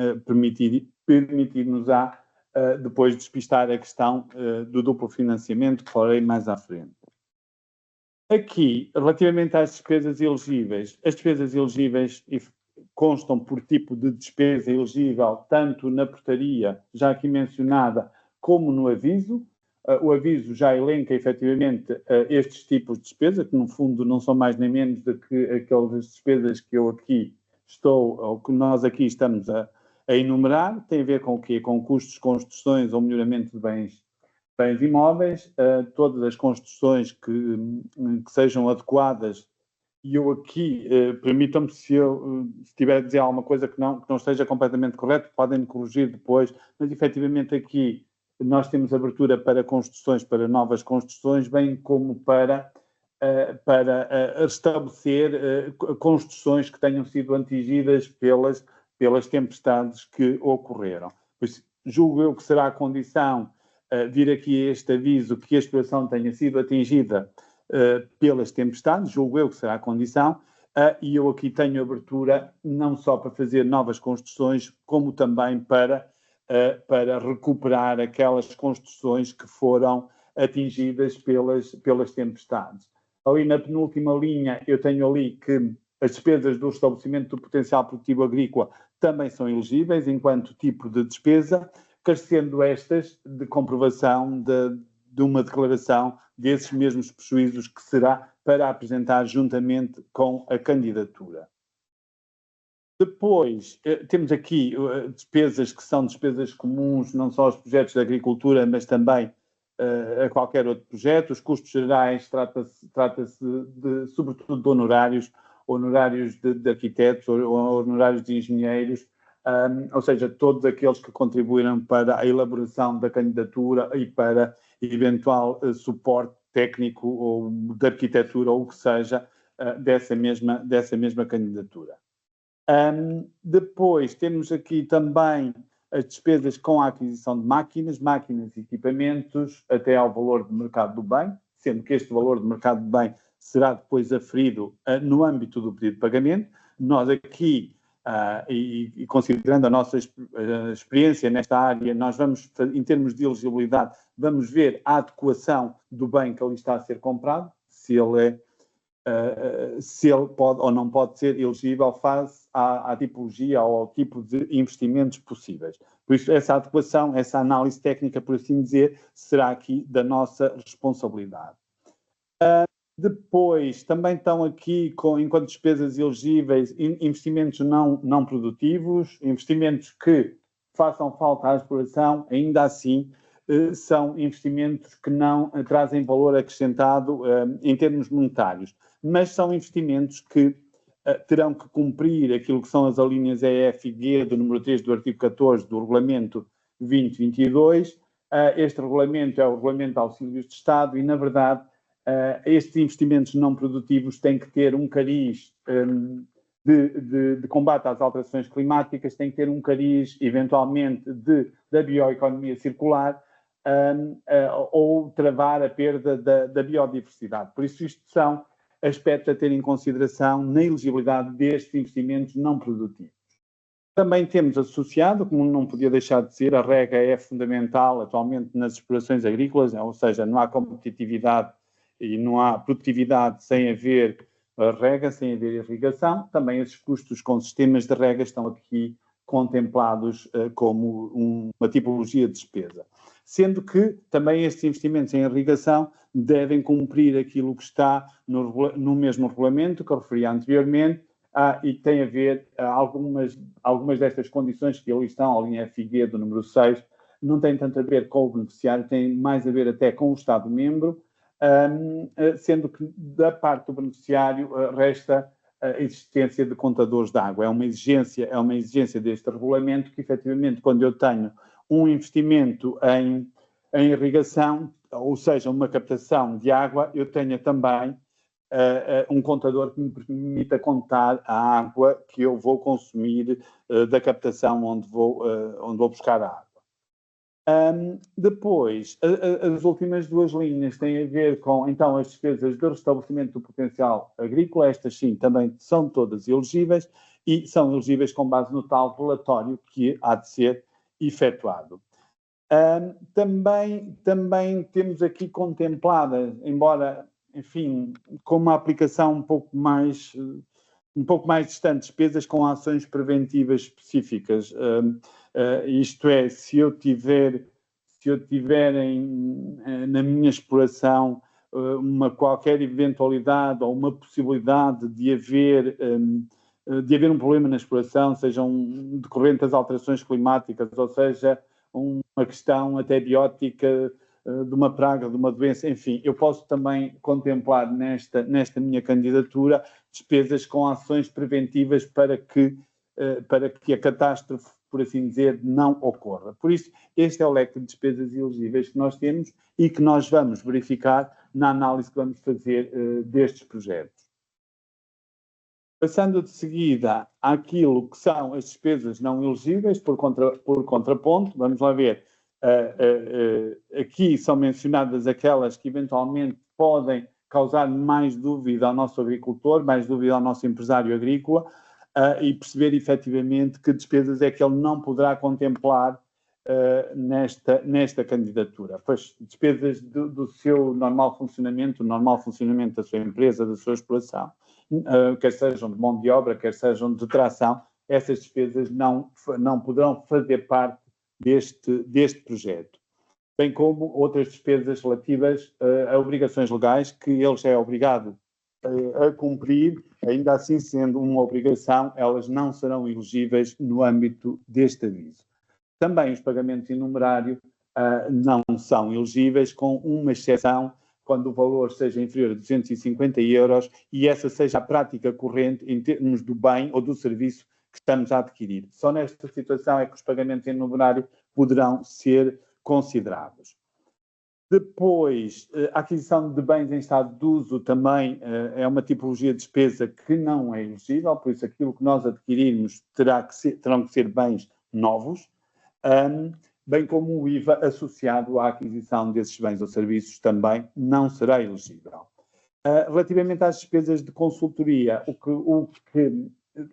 permitir-nos-á depois despistar a questão do duplo financiamento, que falarei mais à frente. Aqui, relativamente às despesas elegíveis, as despesas elegíveis constam por tipo de despesa elegível, tanto na portaria, já aqui mencionada, como no aviso. O aviso já elenca, efetivamente, estes tipos de despesa, que no fundo não são mais nem menos do que aquelas despesas que eu aqui estou, ou que nós aqui estamos a enumerar. Tem a ver com o quê? Com custos de construções ou melhoramento de bens imóveis, todas as construções que sejam adequadas. E eu aqui, permitam-me, se tiver a dizer alguma coisa que não esteja completamente correto, podem me corrigir depois, mas efetivamente aqui nós temos abertura para construções, para novas construções, bem como para restabelecer construções que tenham sido atingidas pelas tempestades que ocorreram. Pois julgo eu que será a condição vir aqui este aviso que a exploração tenha sido atingida pelas tempestades, julgo eu que será a condição, e eu aqui tenho abertura não só para fazer novas construções, como também para recuperar aquelas construções que foram atingidas pelas tempestades. Ali na penúltima linha eu tenho ali que as despesas do estabelecimento do potencial produtivo agrícola também são elegíveis enquanto tipo de despesa, carecendo estas de comprovação de uma declaração desses mesmos prejuízos que será para apresentar juntamente com a candidatura. Depois, temos aqui despesas que são despesas comuns, não só aos projetos de agricultura, mas também a qualquer outro projeto. Os custos gerais, trata-se sobretudo de honorários de arquitetos ou honorários de engenheiros, ou seja, todos aqueles que contribuíram para a elaboração da candidatura e para eventual suporte técnico ou de arquitetura ou o que seja dessa mesma candidatura. Depois temos aqui também as despesas com a aquisição de máquinas e equipamentos até ao valor de mercado do bem, sendo que este valor de mercado do bem será depois aferido no âmbito do pedido de pagamento. Nós aqui, e considerando a nossa experiência nesta área, nós vamos, em termos de elegibilidade, vamos ver a adequação do bem que ali está a ser comprado, se ele pode ou não pode ser elegível face à tipologia ou ao tipo de investimentos possíveis. Por isso, essa adequação, essa análise técnica, por assim dizer, será aqui da nossa responsabilidade. Depois, também estão aqui, enquanto despesas elegíveis, investimentos não produtivos, investimentos que façam falta à exploração, ainda assim, são investimentos que não trazem valor acrescentado em termos monetários, mas são investimentos que terão que cumprir aquilo que são as alíneas E, F e G do número 3 do artigo 14 do Regulamento 2022. Este regulamento é o Regulamento de Auxílios de Estado e, na verdade, estes investimentos não produtivos têm que ter um cariz de combate às alterações climáticas, têm que ter um cariz, eventualmente, da bioeconomia circular, ou travar a perda da biodiversidade. Por isso, isto são aspectos a ter em consideração na elegibilidade destes investimentos não produtivos. Também temos associado, como não podia deixar de ser, a rega é fundamental atualmente nas explorações agrícolas, ou seja, não há competitividade e não há produtividade sem haver rega, sem haver irrigação. Também esses custos com sistemas de rega estão aqui contemplados como uma tipologia de despesa. Sendo que também estes investimentos em irrigação devem cumprir aquilo que está no mesmo regulamento que eu referi anteriormente, e tem a ver, algumas destas condições que ali estão, a linha F e G do número 6, não têm tanto a ver com o beneficiário, têm mais a ver até com o Estado-membro, sendo que da parte do beneficiário resta a existência de contadores de água. É uma exigência deste regulamento que, efetivamente, quando eu tenho um investimento em irrigação, ou seja, uma captação de água, eu tenha também um contador que me permita contar a água que eu vou consumir da captação onde vou buscar a água. Depois, as últimas duas linhas têm a ver com, então, as despesas de restabelecimento do potencial agrícola. Estas, sim, também são todas elegíveis e são elegíveis com base no tal relatório que há de ser efetuado. Também temos aqui contempladas, embora, enfim, com uma aplicação um pouco mais distante, despesas com ações preventivas específicas. Isto é, se eu tiver na minha exploração qualquer eventualidade ou uma possibilidade de haver um problema na exploração, sejam decorrente das alterações climáticas, ou seja, uma questão até biótica, de uma praga, de uma doença, enfim, eu posso também contemplar nesta minha candidatura despesas com ações preventivas para que a catástrofe, por assim dizer, não ocorra. Por isso, este é o leque de despesas elegíveis que nós temos e que nós vamos verificar na análise que vamos fazer destes projetos. Passando de seguida àquilo que são as despesas não elegíveis, por contraponto, vamos lá ver, aqui são mencionadas aquelas que eventualmente podem causar mais dúvida ao nosso agricultor, mais dúvida ao nosso empresário agrícola, e perceber efetivamente que despesas é que ele não poderá contemplar nesta candidatura. Pois, despesas do seu normal funcionamento da sua empresa, da sua exploração, quer sejam de mão de obra, quer sejam de tração, essas despesas não poderão fazer parte deste projeto. Bem como outras despesas relativas a obrigações legais que ele já é obrigado a cumprir, ainda assim sendo uma obrigação, elas não serão elegíveis no âmbito deste aviso. Também os pagamentos em numerário não são elegíveis, com uma exceção quando o valor seja inferior a 250 euros e essa seja a prática corrente em termos do bem ou do serviço que estamos a adquirir. Só nesta situação é que os pagamentos em numerário poderão ser considerados. Depois, a aquisição de bens em estado de uso também é uma tipologia de despesa que não é elegível, por isso aquilo que nós adquirirmos terão que ser bens novos, bem como o IVA associado à aquisição desses bens ou serviços também não será elegível. Relativamente às despesas de consultoria,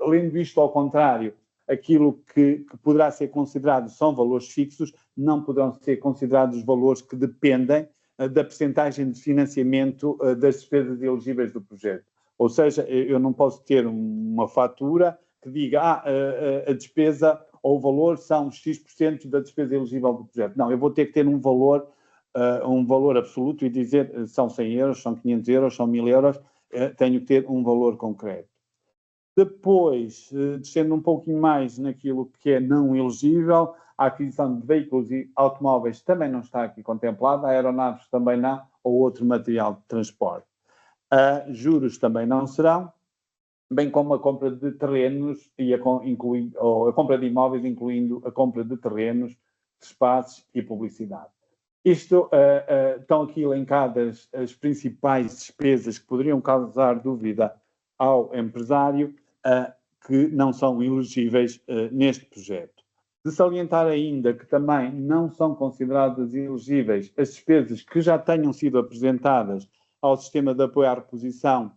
lendo isto ao contrário, aquilo que poderá ser considerado são valores fixos, não poderão ser considerados valores que dependem da percentagem de financiamento das despesas elegíveis do projeto. Ou seja, eu não posso ter uma fatura que diga a despesa ou o valor são X% da despesa elegível do projeto. Não, eu vou ter que ter um valor absoluto e dizer são 100 euros, são 500 euros, são 1000 euros, tenho que ter um valor concreto. Depois, descendo um pouquinho mais naquilo que é não elegível, a aquisição de veículos e automóveis também não está aqui contemplada, aeronaves também não, ou outro material de transporte. Juros também não serão, bem como a compra de terrenos ou a compra de imóveis, incluindo a compra de terrenos, de espaços e publicidade. Estão aqui elencadas as principais despesas que poderiam causar dúvida ao empresário, que não são elegíveis neste projeto. De salientar ainda que também não são consideradas elegíveis as despesas que já tenham sido apresentadas ao sistema de apoio à reposição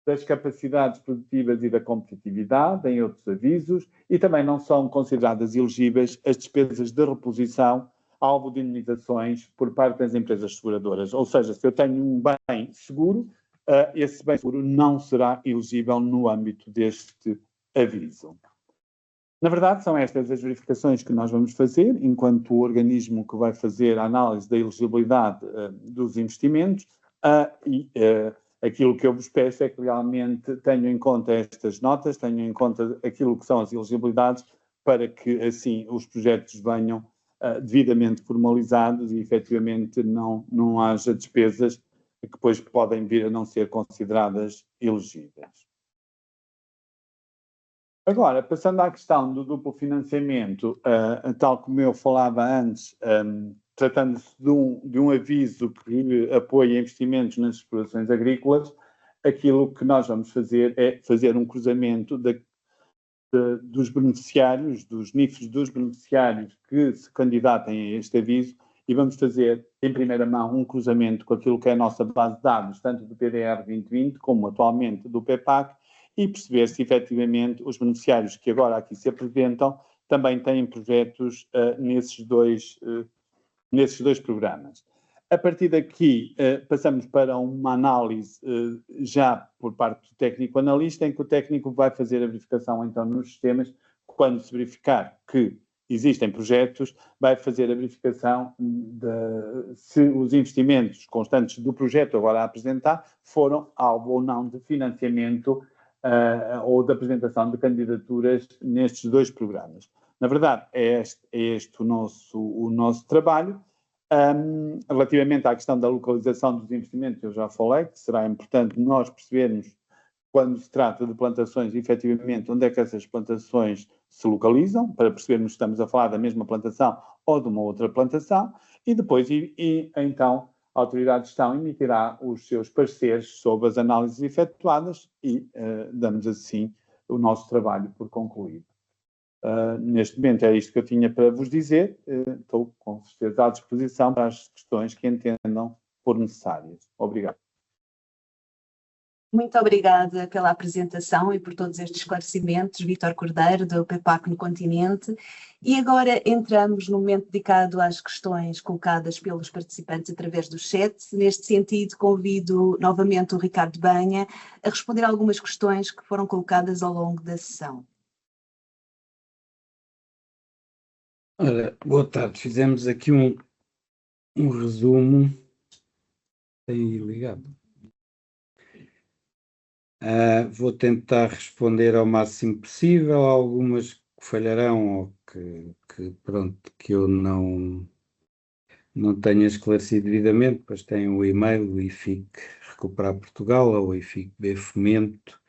das capacidades produtivas e da competitividade, em outros avisos, e também não são consideradas elegíveis as despesas de reposição alvo de indemnizações por parte das empresas seguradoras. Ou seja, se eu tenho um bem seguro, esse bem seguro não será elegível no âmbito deste aviso. Na verdade, são estas as verificações que nós vamos fazer, enquanto o organismo que vai fazer a análise da elegibilidade dos investimentos, aquilo que eu vos peço é que realmente tenham em conta estas notas, tenham em conta aquilo que são as elegibilidades, para que assim os projetos venham devidamente formalizados e efetivamente não haja despesas que depois podem vir a não ser consideradas elegíveis. Agora, passando à questão do duplo financiamento, tal como eu falava antes, tratando-se de um aviso que apoia investimentos nas explorações agrícolas, aquilo que nós vamos fazer é fazer um cruzamento dos beneficiários, dos NIFs dos beneficiários que se candidatem a este aviso, e vamos fazer em primeira mão um cruzamento com aquilo que é a nossa base de dados, tanto do PDR 2020 como atualmente do PEPAC, e perceber se efetivamente os beneficiários que agora aqui se apresentam também têm projetos nesses dois programas. A partir daqui, passamos para uma análise já por parte do técnico analista, em que o técnico vai fazer a verificação então nos sistemas. Quando se verificar que existem projetos, vai fazer a verificação se os investimentos constantes do projeto agora a apresentar foram alvo ou não de financiamento ou de apresentação de candidaturas nestes dois programas. Na verdade, é este o nosso trabalho. Relativamente à questão da localização dos investimentos, eu já falei que será importante nós percebermos, quando se trata de plantações, efetivamente, onde é que essas plantações se localizam, para percebermos se estamos a falar da mesma plantação ou de uma outra plantação, e depois, então, a autoridade de gestão emitirá os seus pareceres sobre as análises efetuadas e damos assim o nosso trabalho por concluído. Neste momento é isto que eu tinha para vos dizer. Estou com certeza à disposição para as questões que entendam por necessárias. Obrigado.
Muito obrigada pela apresentação e por todos estes esclarecimentos, Vítor Cordeiro, do PEPAC no Continente. E agora entramos no momento dedicado às questões colocadas pelos participantes através do chat. Neste sentido, convido novamente o Ricardo Banha a responder a algumas questões que foram colocadas ao longo da sessão.
Ora, boa tarde. Fizemos aqui um resumo. Tem ligado. Vou tentar responder ao máximo possível. Há algumas que falharão ou que eu não tenha esclarecido devidamente. Depois tem o e-mail, o IFIC Recuperar Portugal, ou o IFIC B Fomento,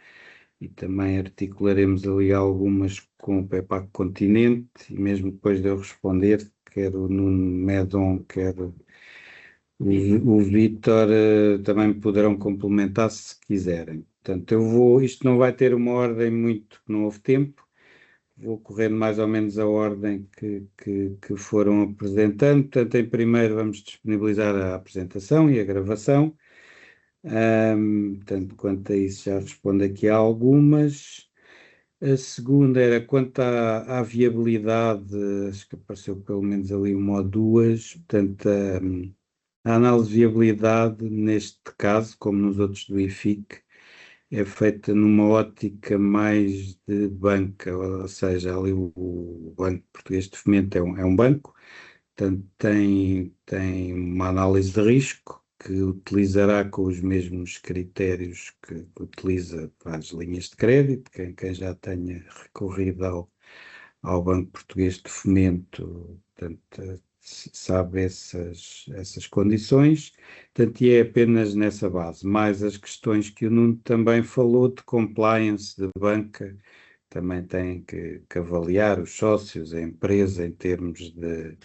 e também articularemos ali algumas com o PEPAC Continente, e mesmo depois de eu responder, quer o Nuno Medon, quer o Vítor, também poderão complementar se quiserem. Portanto, isto não vai ter uma ordem muito, não houve tempo, vou correr mais ou menos a ordem que foram apresentando. Portanto, em primeiro vamos disponibilizar a apresentação e a gravação. Portanto, quanto a isso já respondo aqui a algumas. A segunda era quanto à viabilidade, acho que apareceu pelo menos ali uma ou duas. Portanto, a análise de viabilidade, neste caso, como nos outros do IFIC, é feita numa ótica mais de banca, ou seja, ali o Banco Português de Fomento é um banco, portanto tem uma análise de risco que utilizará com os mesmos critérios que utiliza para as linhas de crédito. Quem já tenha recorrido ao Banco Português de Fomento, portanto, sabe essas condições, portanto, e é apenas nessa base, mais as questões que o Nuno também falou de compliance de banca, também tem que avaliar os sócios, a empresa, em termos de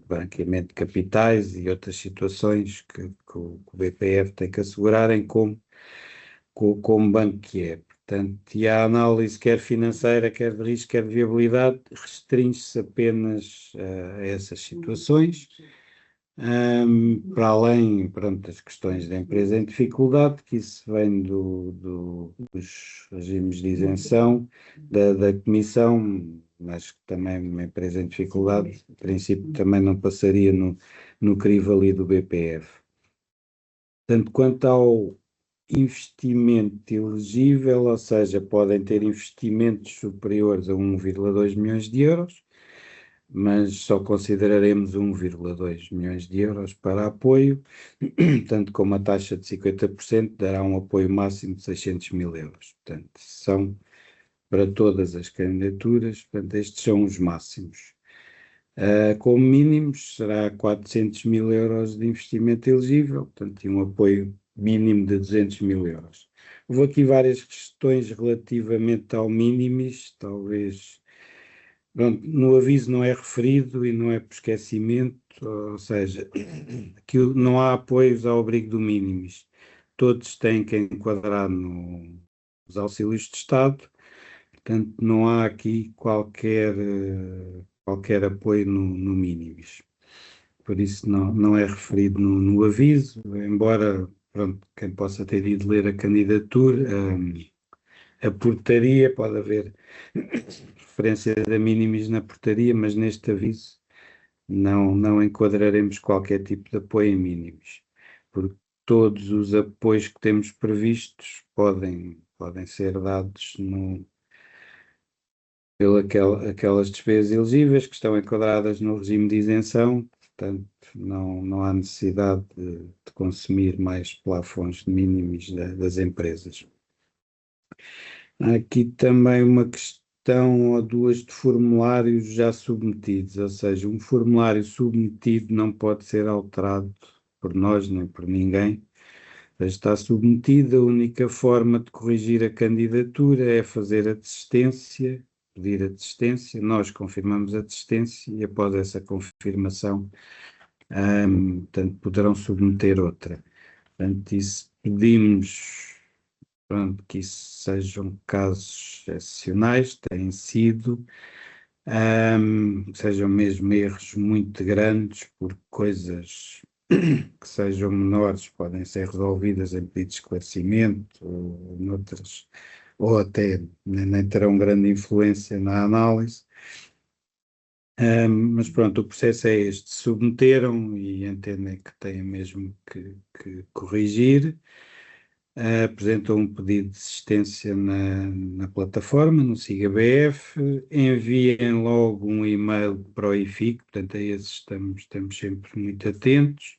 branqueamento de capitais e outras situações que o BPF tem que assegurarem como banco que é. Portanto, e a análise quer financeira, quer de risco, quer de viabilidade, restringe-se apenas a essas situações, para além, das questões da empresa em dificuldade, que isso vem dos regimes de isenção da Comissão, mas que também uma empresa em dificuldade, em princípio, também não passaria no crivo ali do BPF. Portanto, quanto investimento elegível, ou seja, podem ter investimentos superiores a 1,2 milhões de euros, mas só consideraremos 1,2 milhões de euros para apoio, portanto, com uma taxa de 50%, dará um apoio máximo de 600 mil euros. Portanto, são para todas as candidaturas, portanto, estes são os máximos. Como mínimos, será 400 mil euros de investimento elegível, portanto, e um apoio mínimo de 200 mil euros. Houve aqui várias questões relativamente ao minimis, talvez. Pronto, no aviso não é referido e não é por esquecimento, ou seja, que não há apoios ao abrigo do minimis. Todos têm que enquadrar nos auxílios de Estado, portanto não há aqui qualquer apoio no minimis. Por isso não é referido no aviso, embora, pronto, quem possa ter ido ler a candidatura, a portaria, pode haver referência a minimis na portaria, mas neste aviso não enquadraremos qualquer tipo de apoio em mínimos, porque todos os apoios que temos previstos podem ser dados pelas despesas elegíveis que estão enquadradas no regime de isenção, portanto não há necessidade de consumir mais plafons de mínimos das empresas. Há aqui também uma questão ou duas de formulários já submetidos, ou seja, um formulário submetido não pode ser alterado por nós nem por ninguém. Está submetido, a única forma de corrigir a candidatura é fazer a desistência, pedir a desistência, nós confirmamos a desistência e após essa confirmação, portanto, poderão submeter outra. Portanto, isso pedimos, pronto, que isso sejam casos excepcionais, têm sido, sejam mesmo erros muito grandes por coisas que sejam menores, podem ser resolvidas em pedido de esclarecimento ou noutras, ou até nem terão grande influência na análise. Mas pronto, o processo é este, submeteram e entendem que têm mesmo que corrigir, apresentam um pedido de assistência na plataforma, no SIGABF, enviem logo um e-mail para o IFIC, portanto a esses estamos sempre muito atentos,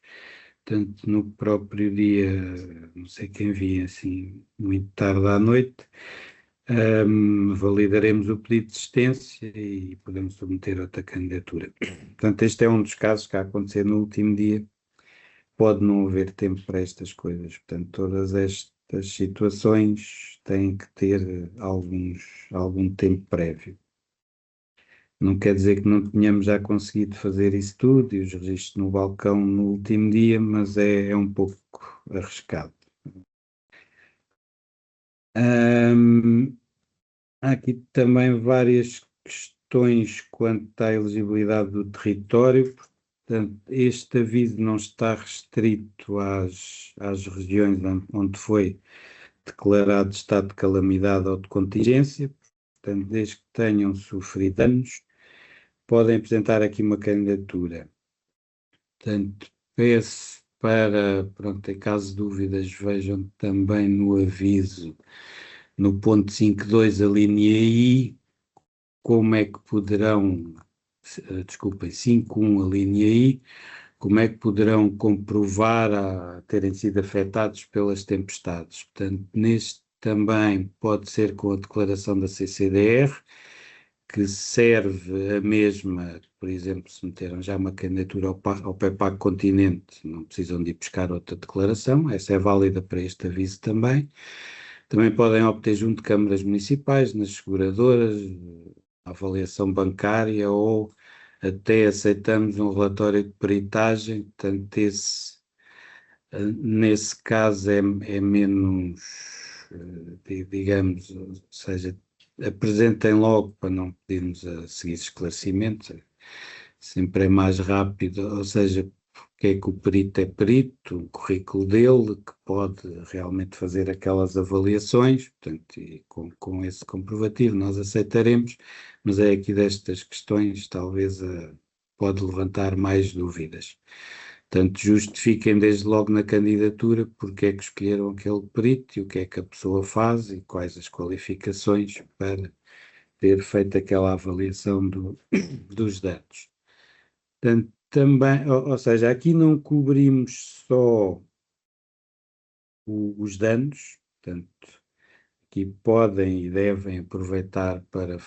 portanto no próprio dia, não sei quem envia assim, muito tarde à noite, validaremos o pedido de assistência e podemos submeter outra candidatura. Portanto, este é um dos casos que a acontecer no último dia, pode não haver tempo para estas coisas, portanto, todas estas situações têm que ter algum tempo prévio. Não quer dizer que não tenhamos já conseguido fazer isso tudo e os registros no balcão no último dia, mas é um pouco arriscado. Há aqui também várias questões quanto à elegibilidade do território. Portanto, este aviso não está restrito às regiões onde foi declarado estado de calamidade ou de contingência. Portanto, desde que tenham sofrido danos, podem apresentar aqui uma candidatura. Portanto, peço para, pronto, em caso de dúvidas, vejam também no aviso, no ponto 5.2, a linha I, como é que poderão, desculpem, 5.1, a linha I, como é que poderão comprovar terem sido afetados pelas tempestades. Portanto, neste também pode ser com a declaração da CCDR, que serve a mesma, por exemplo, se meteram já uma candidatura ao PEPAC Continente, não precisam de ir buscar outra declaração, essa é válida para este aviso também. Também podem obter junto de câmaras municipais, nas seguradoras, avaliação bancária ou até aceitamos um relatório de peritagem, portanto nesse caso é menos, digamos, ou seja, apresentem logo para não pedirmos a seguir esclarecimentos, sempre é mais rápido, ou seja, porque é que o perito é perito, o currículo dele, que pode realmente fazer aquelas avaliações, portanto, e com esse comprovativo nós aceitaremos, mas é aqui destas questões talvez pode levantar mais dúvidas. Portanto, justifiquem desde logo na candidatura porque é que escolheram aquele perito e o que é que a pessoa faz e quais as qualificações para ter feito aquela avaliação dos danos. Portanto, também, ou seja, aqui não cobrimos só os danos, portanto, aqui podem e devem aproveitar para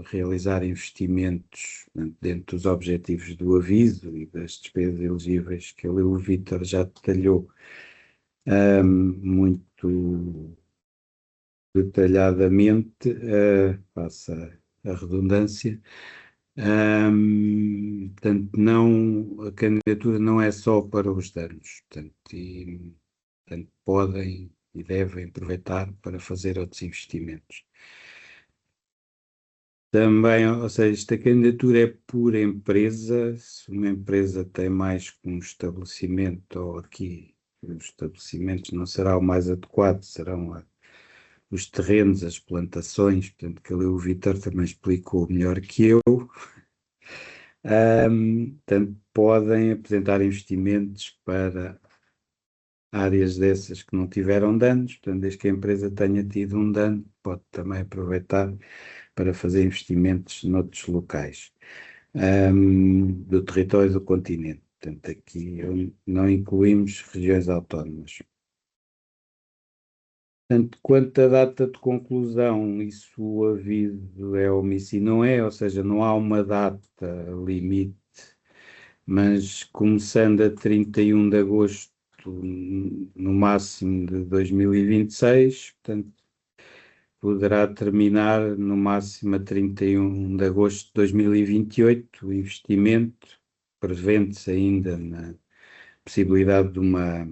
realizar investimentos, portanto, dentro dos objetivos do aviso e das despesas elegíveis que o Vítor já detalhou muito detalhadamente, passa a redundância. Portanto, a candidatura não é só para os danos, portanto, podem e devem aproveitar para fazer outros investimentos. Também, ou seja, esta candidatura é por empresa, se uma empresa tem mais que um estabelecimento, ou aqui os estabelecimentos não será o mais adequado, serão os terrenos, as plantações, portanto, que ali o Vítor também explicou melhor que eu. Portanto, podem apresentar investimentos para áreas dessas que não tiveram danos, portanto, desde que a empresa tenha tido um dano, pode também aproveitar para fazer investimentos noutros locais do território do continente. Portanto, aqui não incluímos regiões autónomas. Portanto, quanto à data de conclusão, isso o aviso é omisso e não é, ou seja, não há uma data limite, mas começando a 31 de agosto, no máximo de 2026, portanto, poderá terminar no máximo a 31 de agosto de 2028, o investimento, prevendo-se ainda na possibilidade de uma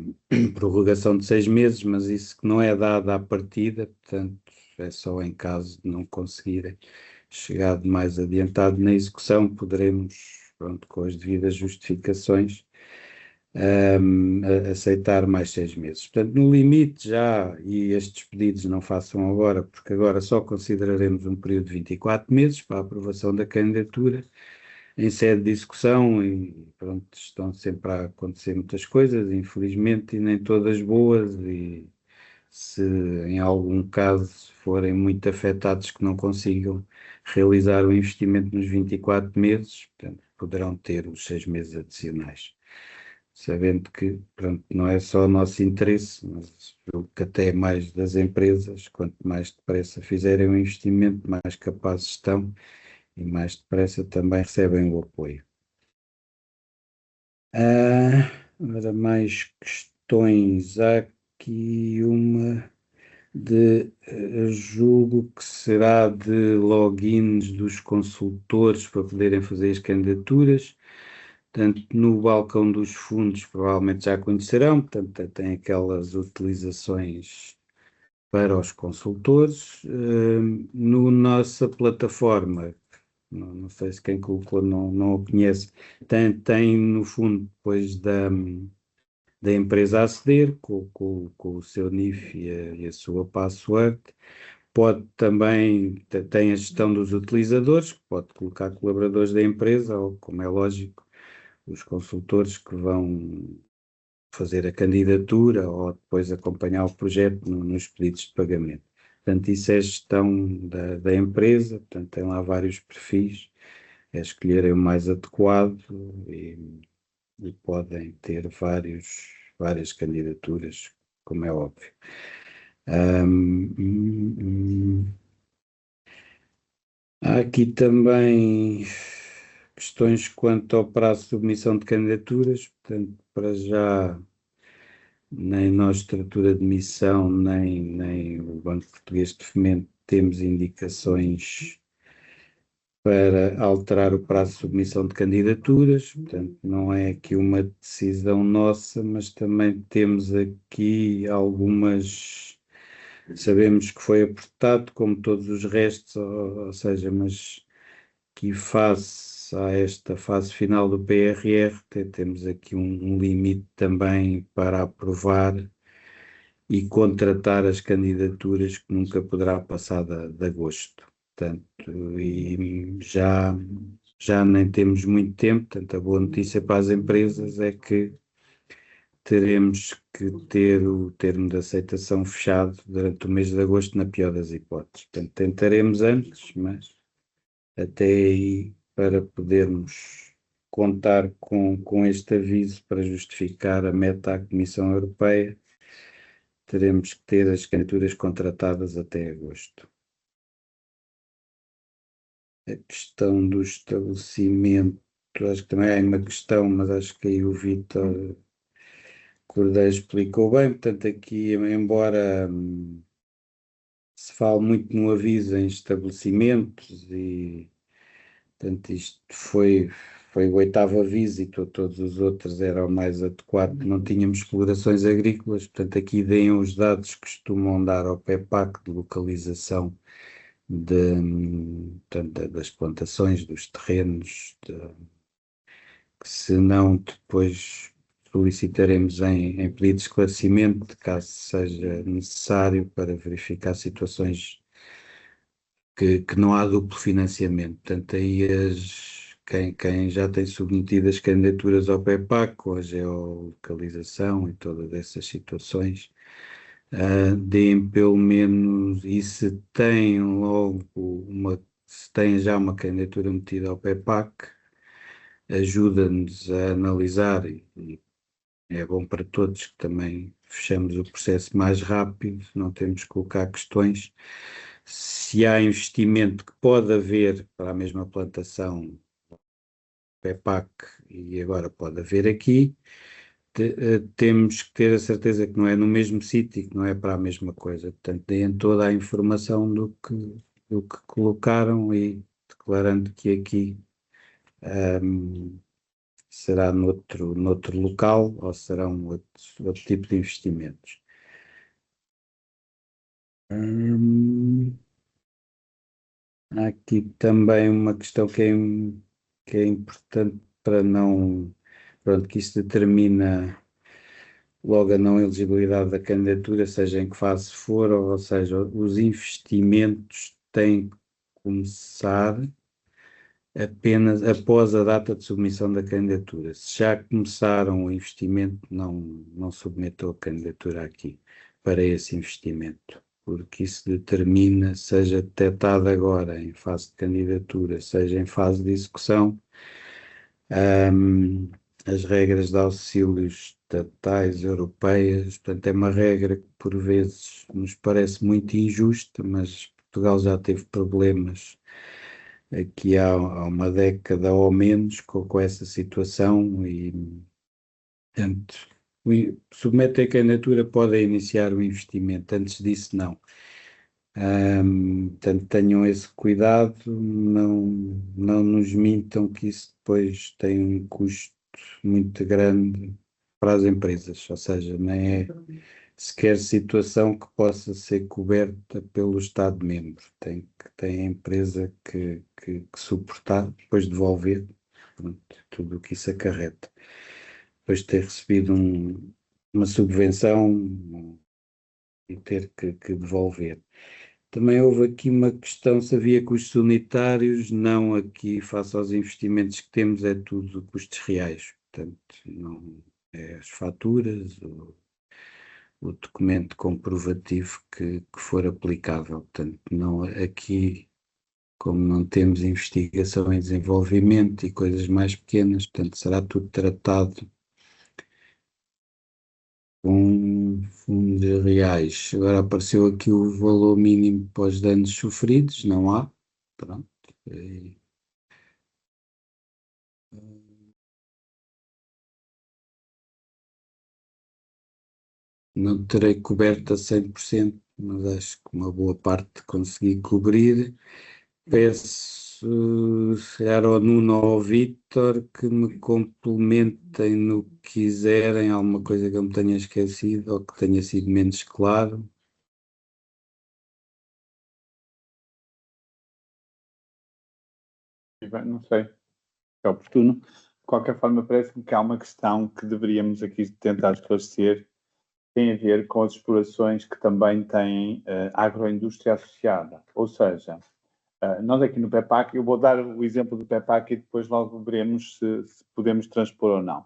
prorrogação de 6 meses, mas isso que não é dado à partida, portanto, é só em caso de não conseguirem chegar de mais adiantado na execução, poderemos, pronto, com as devidas justificações, aceitar mais 6 meses. Portanto, no limite já, e estes pedidos não façam agora, porque agora só consideraremos um período de 24 meses para a aprovação da candidatura, em sede de discussão, e pronto, estão sempre a acontecer muitas coisas, infelizmente, e nem todas boas, e se em algum caso forem muito afetados que não consigam realizar o investimento nos 24 meses, portanto, poderão ter os 6 meses adicionais. Sabendo que, pronto, não é só o nosso interesse, mas que até mais das empresas, quanto mais depressa fizerem o investimento, mais capazes estão e mais depressa também recebem o apoio. Agora mais questões. Há aqui uma de julgo que será de logins dos consultores para poderem fazer as candidaturas. Portanto, no balcão dos fundos provavelmente já conhecerão, portanto, tem aquelas utilizações para os consultores. No nossa plataforma, não sei se quem colocou não o conhece, tem no fundo depois da empresa a aceder com o seu NIF e a sua password. Pode também, tem a gestão dos utilizadores, pode colocar colaboradores da empresa ou, como é lógico, os consultores que vão fazer a candidatura ou depois acompanhar o projeto nos pedidos de pagamento. Portanto, isso é a gestão da empresa, portanto, tem lá vários perfis, é escolherem o mais adequado e podem ter várias candidaturas, como é óbvio. Há aqui também questões quanto ao prazo de submissão de candidaturas, portanto, para já, nem nós, estrutura de missão, nem o Banco Português de Fomento, temos indicações para alterar o prazo de submissão de candidaturas, portanto, não é aqui uma decisão nossa, mas também temos aqui algumas. Sabemos que foi apertado, como todos os restos, ou seja, mas que face a esta fase final do PRR, temos aqui um limite também para aprovar e contratar as candidaturas que nunca poderá passar de agosto. Portanto, e já nem temos muito tempo, portanto, a boa notícia para as empresas é que teremos que ter o termo de aceitação fechado durante o mês de agosto, na pior das hipóteses. Portanto, tentaremos antes, mas até aí, para podermos contar com este aviso para justificar a meta à Comissão Europeia, teremos que ter as candidaturas contratadas até agosto. A questão do estabelecimento, acho que também é uma questão, mas acho que aí o Vítor Cordeiro explicou bem. Portanto, aqui, embora se fale muito no aviso em estabelecimentos, e portanto isto foi o 8º aviso, e todos os outros eram mais adequados, não tínhamos explorações agrícolas. Portanto, aqui deem os dados que costumam dar ao PEPAC de localização portanto, das plantações, dos terrenos, que se não depois solicitaremos em pedido de esclarecimento, caso seja necessário, para verificar situações que não há duplo financiamento. Portanto, aí quem já tem submetido as candidaturas ao PEPAC, com a geolocalização e todas essas situações, deem pelo menos, e se tem já uma candidatura metida ao PEPAC, ajuda-nos a analisar, e é bom para todos que também fechamos o processo mais rápido, não temos que colocar questões. Se há investimento que pode haver para a mesma plantação PEPAC, e agora pode haver aqui, temos que ter a certeza que não é no mesmo sítio e que não é para a mesma coisa. Portanto, deem toda a informação do que colocaram, e declarando que aqui será noutro local, ou serão outro tipo de investimentos. Há aqui também uma questão que é importante, para não... Pronto, que isto determina logo a não elegibilidade da candidatura, seja em que fase for, ou seja, os investimentos têm que começar apenas após a data de submissão da candidatura. Se já começaram o investimento, não submetam a candidatura aqui para esse investimento, porque isso determina, seja detectado agora em fase de candidatura, seja em fase de execução, as regras de auxílios estatais europeias. Portanto, é uma regra que por vezes nos parece muito injusta, mas Portugal já teve problemas aqui há uma década ou menos com essa situação, e portanto, submetem a candidatura, podem iniciar o investimento, antes disso não. Portanto, tenham esse cuidado, não nos mintam que isso depois tem um custo muito grande para as empresas, ou seja, nem é sequer situação que possa ser coberta pelo Estado-membro. Tem a empresa que suportar, depois devolver, pronto, tudo o que isso acarreta. Depois de ter recebido uma subvenção e ter que devolver. Também houve aqui uma questão, se havia custos unitários. Não, aqui, face aos investimentos que temos, é tudo custos reais. Portanto, não é as faturas, o documento comprovativo que for aplicável. Portanto, não, aqui, como não temos investigação e desenvolvimento e coisas mais pequenas, portanto, será tudo tratado com fundos reais. Agora apareceu aqui o valor mínimo para os danos sofridos, não há. Pronto. Não terei coberto a 100%, mas acho que uma boa parte consegui cobrir. Peço, se calhar, ao Nuno ou ao Vítor que me complementem no que quiserem, alguma coisa que eu me tenha esquecido ou que tenha sido menos claro.
Não sei, é oportuno. De qualquer forma, parece-me que há uma questão que deveríamos aqui tentar esclarecer, tem a ver com as explorações que também têm agroindústria associada. Ou seja, nós aqui no PEPAC, eu vou dar o exemplo do PEPAC e depois logo veremos se podemos transpor ou não.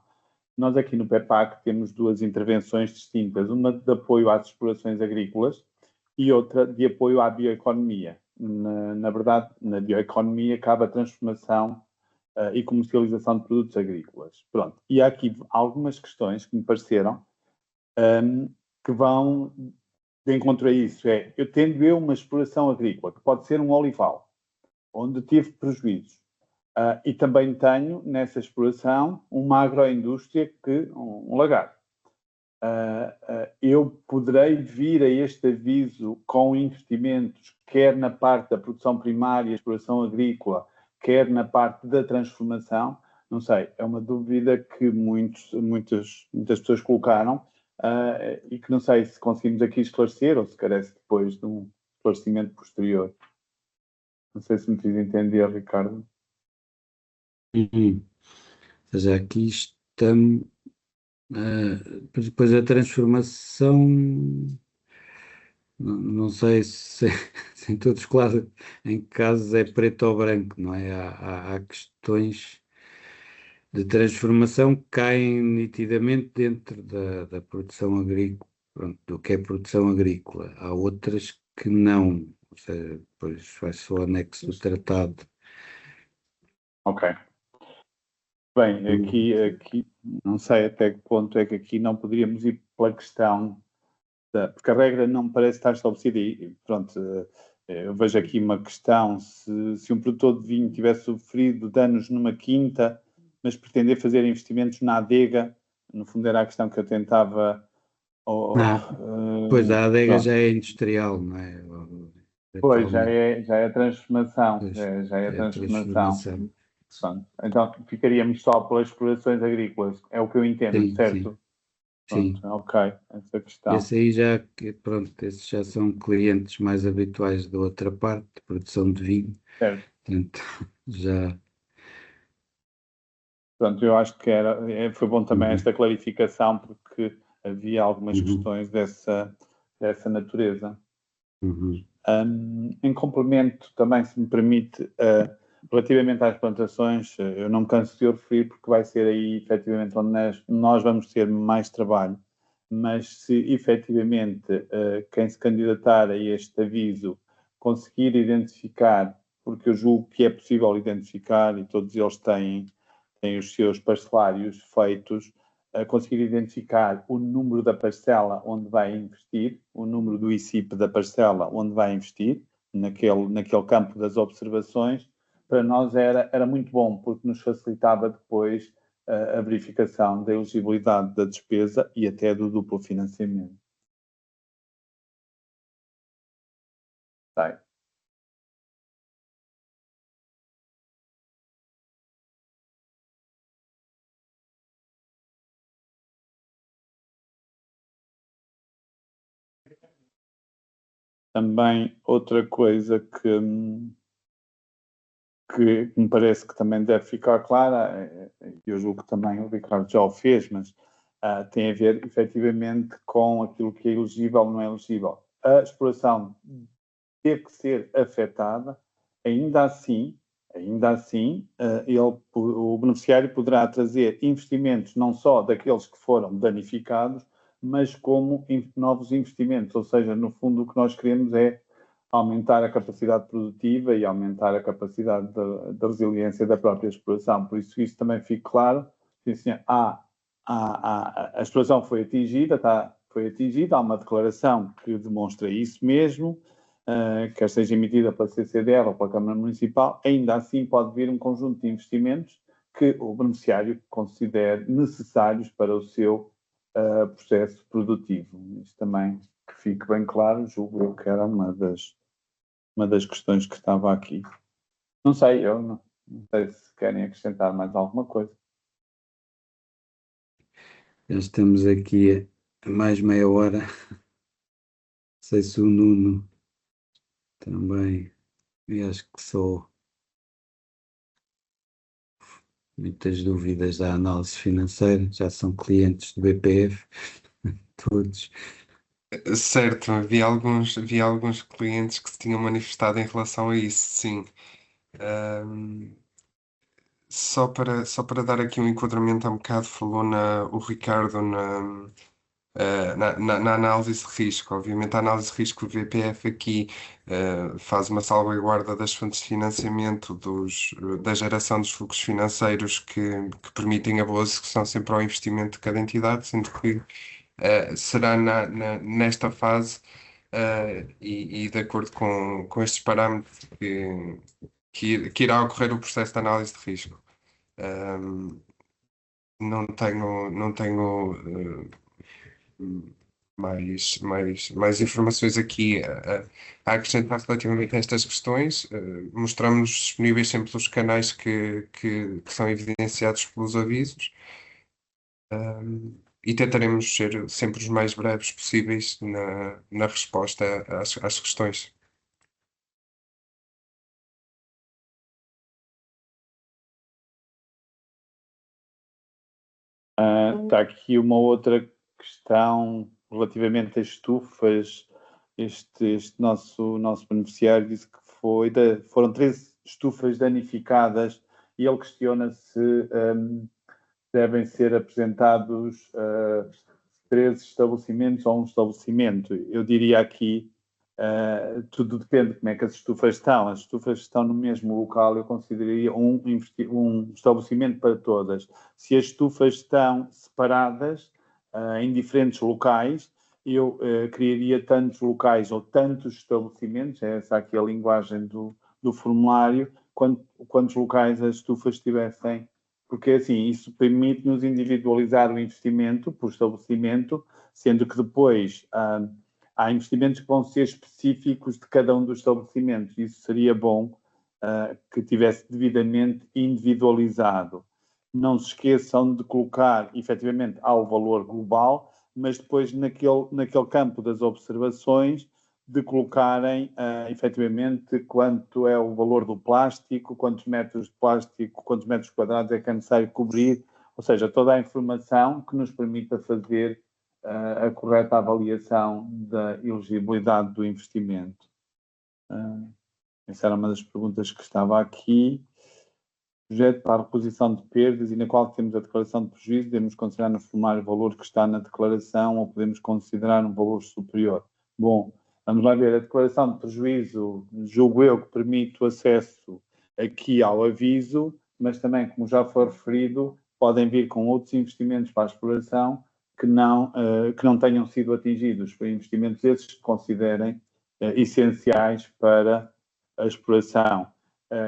Nós aqui no PEPAC temos duas intervenções distintas, uma de apoio às explorações agrícolas e outra de apoio à bioeconomia. Na verdade, na bioeconomia cabe a transformação e comercialização de produtos agrícolas. Pronto. E há aqui algumas questões que me pareceram que vão de encontro a isso. Eu tendo uma exploração agrícola, que pode ser um olival, onde tive prejuízos, e também tenho nessa exploração uma agroindústria, um lagar. Eu poderei vir a este aviso com investimentos, quer na parte da produção primária, exploração agrícola, quer na parte da transformação. Não sei, é uma dúvida que muitas pessoas colocaram e que não sei se conseguimos aqui esclarecer ou se carece depois de um esclarecimento posterior. Não sei se me fiz entender, Ricardo.
Ou seja, aqui estamos. Depois a transformação, não sei se em todos claro, em que casos é preto ou branco, não é? Há questões de transformação que caem nitidamente dentro da produção agrícola, pronto, do que é produção agrícola. Há outras que não, ou seja, depois faz-se o anexo do tratado.
Ok. Bem, aqui não sei até que ponto é que aqui não poderíamos ir pela questão, porque a regra não me parece estar estabelecida e pronto, eu vejo aqui uma questão, se um produtor de vinho tivesse sofrido danos numa quinta, mas pretender fazer investimentos na adega, no fundo era a questão que eu tentava...
Pois a adega
pronto.
já é industrial, não é?
Pois, já é a transformação,
Pois,
já é a transformação.
transformação.
Pronto. Então, ficaríamos só pelas explorações agrícolas, é o que eu entendo,
Sim,
certo?
sim.
Pronto, ok, essa questão.
Esse aí pronto, esses já são clientes mais habituais da outra parte, de produção de vinho.
Certo.
Portanto, já...
Pronto, eu acho que foi bom também
Uhum.
esta clarificação, porque havia algumas
Uhum.
questões dessa natureza.
Uhum.
Em complemento, também, se me permite, relativamente às plantações, eu não me canso de o referir, porque vai ser aí, efetivamente, onde nós vamos ter mais trabalho. Mas se, efetivamente, quem se candidatar a este aviso conseguir identificar, porque eu julgo que é possível identificar, e todos eles têm os seus parcelários feitos, conseguir identificar o número da parcela onde vai investir, o número do ICIP da parcela onde vai investir, naquele campo das observações, para nós era muito bom, porque nos facilitava depois a verificação da elegibilidade da despesa e até do duplo financiamento. Tá. Também outra coisa que me parece que também deve ficar clara, eu julgo que também o Ricardo já o fez, mas tem a ver efetivamente com aquilo que é elegível ou não é elegível. A exploração teve que ser afetada, ainda assim, o beneficiário poderá trazer investimentos não só daqueles que foram danificados, mas como novos investimentos, ou seja, no fundo o que nós queremos é aumentar a capacidade produtiva e aumentar a capacidade da resiliência da própria exploração. Por isso também fica claro que assim, a exploração foi atingida, há uma declaração que demonstra isso mesmo, quer seja emitida pela CCDR ou pela Câmara Municipal, ainda assim pode vir um conjunto de investimentos que o beneficiário considere necessários para o seu processo produtivo. Isto também que fique bem claro, julgo eu que era uma das questões que estava aqui. Não sei, eu não sei se querem acrescentar mais alguma coisa.
Já estamos aqui a mais meia hora. Não sei se o Nuno também, e acho que só muitas dúvidas da análise financeira, já são clientes do BPF, todos.
Certo, havia alguns clientes que se tinham manifestado em relação a isso, sim. Só para dar aqui um enquadramento, há um bocado falou o Ricardo na análise de risco. Obviamente, a análise de risco, o VPF aqui faz uma salvaguarda das fontes de financiamento, da geração dos fluxos financeiros que permitem a boa execução sempre ao investimento de cada entidade, sendo que será nesta fase e de acordo com estes parâmetros que irá ocorrer o processo de análise de risco. Não tenho mais informações aqui a acrescentar relativamente a estas questões. Mostramos disponíveis sempre os canais que são evidenciados pelos avisos. E tentaremos ser sempre os mais breves possíveis na resposta às questões.
Está aqui uma outra questão relativamente a estufas. Este nosso beneficiário disse que foram 13 estufas danificadas e ele questiona se devem ser apresentados 13 estabelecimentos ou um estabelecimento. Eu diria aqui, tudo depende de como é que as estufas estão. As estufas estão no mesmo local, eu consideraria um estabelecimento para todas. Se as estufas estão separadas em diferentes locais, eu criaria tantos locais ou tantos estabelecimentos, é essa aqui a linguagem do formulário, quantos locais as estufas tivessem, porque assim, isso permite-nos individualizar o investimento por estabelecimento, sendo que depois há investimentos que vão ser específicos de cada um dos estabelecimentos. Isso seria bom que tivesse devidamente individualizado. Não se esqueçam de colocar, efetivamente, ao valor global, mas depois naquele campo das observações, de colocarem efetivamente quanto é o valor do plástico, quantos metros de plástico, quantos metros quadrados é que é necessário cobrir, ou seja, toda a informação que nos permita fazer a correta avaliação da elegibilidade do investimento. Essa era uma das perguntas que estava aqui. Projeto para a reposição de perdas e na qual temos a declaração de prejuízo, devemos considerar no formulário o valor que está na declaração ou podemos considerar um valor superior? Bom, vamos lá ver. A declaração de prejuízo, julgo eu, que permite o acesso aqui ao aviso, mas também, como já foi referido, podem vir com outros investimentos para a exploração que não tenham sido atingidos, por investimentos esses que considerem essenciais para a exploração.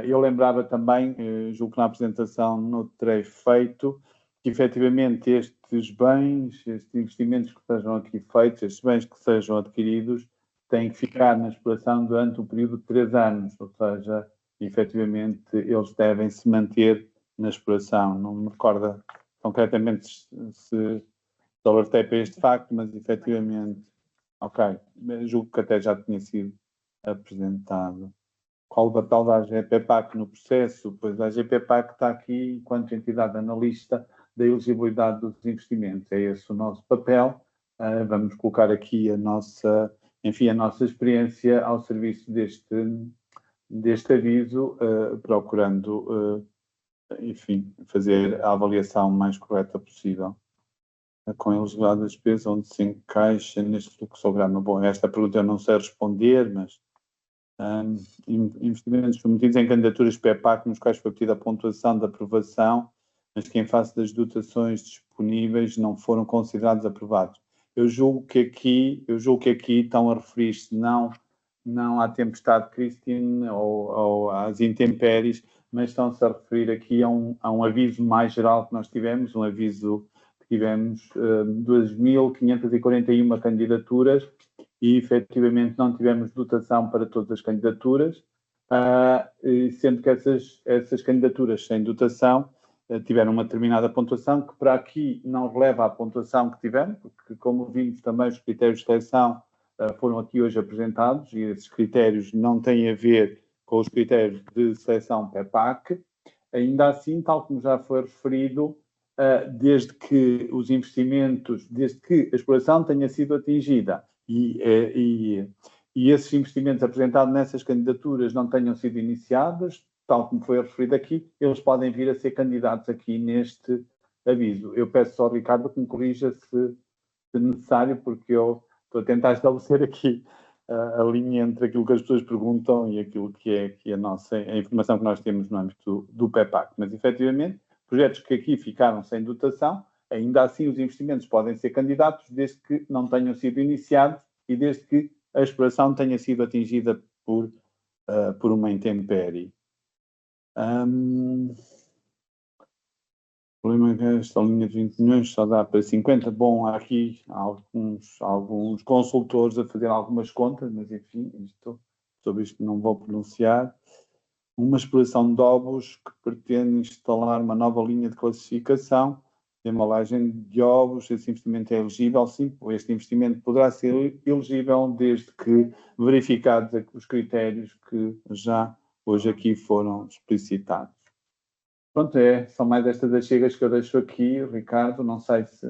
Eu lembrava também, julgo que na apresentação não terei feito, que efetivamente estes bens, estes investimentos que sejam aqui feitos, estes bens que sejam adquiridos, têm que ficar na exploração durante um período de 3 anos, ou seja, efetivamente eles devem se manter na exploração. Não me recordo concretamente se alertei para este facto, mas efetivamente, ok, julgo que até já tinha sido apresentado. Qual o papel da AGPPAC no processo? Pois a AGPPAC está aqui enquanto entidade analista da elegibilidade dos investimentos. É esse o nosso papel. Vamos colocar aqui a nossa experiência ao serviço deste aviso, procurando, fazer a avaliação mais correta possível. Com a elegibilidade da despesa, onde se encaixa neste fluxograma. Bom, esta pergunta eu não sei responder, mas investimentos submetidos em candidaturas PEPAC nos quais foi obtida a pontuação de aprovação, mas que em face das dotações disponíveis não foram considerados aprovados. Eu julgo que aqui estão a referir-se não à tempestade Christine ou às intempéries, mas estão-se a referir aqui a um aviso mais geral que nós tivemos, um aviso que tivemos 2.541 candidaturas, e efetivamente não tivemos dotação para todas as candidaturas, sendo que essas candidaturas sem dotação tiveram uma determinada pontuação, que para aqui não releva a pontuação que tivemos, porque, como vimos também, os critérios de seleção foram aqui hoje apresentados, e esses critérios não têm a ver com os critérios de seleção PEPAC. Ainda assim, tal como já foi referido, desde que a exploração tenha sido atingida e esses investimentos apresentados nessas candidaturas não tenham sido iniciados, tal como foi referido aqui, eles podem vir a ser candidatos aqui neste aviso. Eu peço ao Ricardo que me corrija se necessário, porque eu estou a tentar estabelecer aqui a linha entre aquilo que as pessoas perguntam e aquilo que é a informação que nós temos no âmbito do PEPAC. Mas, efetivamente, projetos que aqui ficaram sem dotação, ainda assim os investimentos podem ser candidatos desde que não tenham sido iniciados e desde que a exploração tenha sido atingida por uma intempérie. O problema é que esta linha de 20 milhões só dá para 50. Bom, há aqui alguns consultores a fazer algumas contas, mas enfim, sobre isto não vou pronunciar. Uma exploração de ovos que pretende instalar uma nova linha de classificação de embalagem de ovos. Esse investimento é elegível, sim. Este investimento poderá ser elegível desde que verificados os critérios que já hoje aqui foram explicitados. Pronto, são mais estas achegas que eu deixo aqui, Ricardo. Não sei se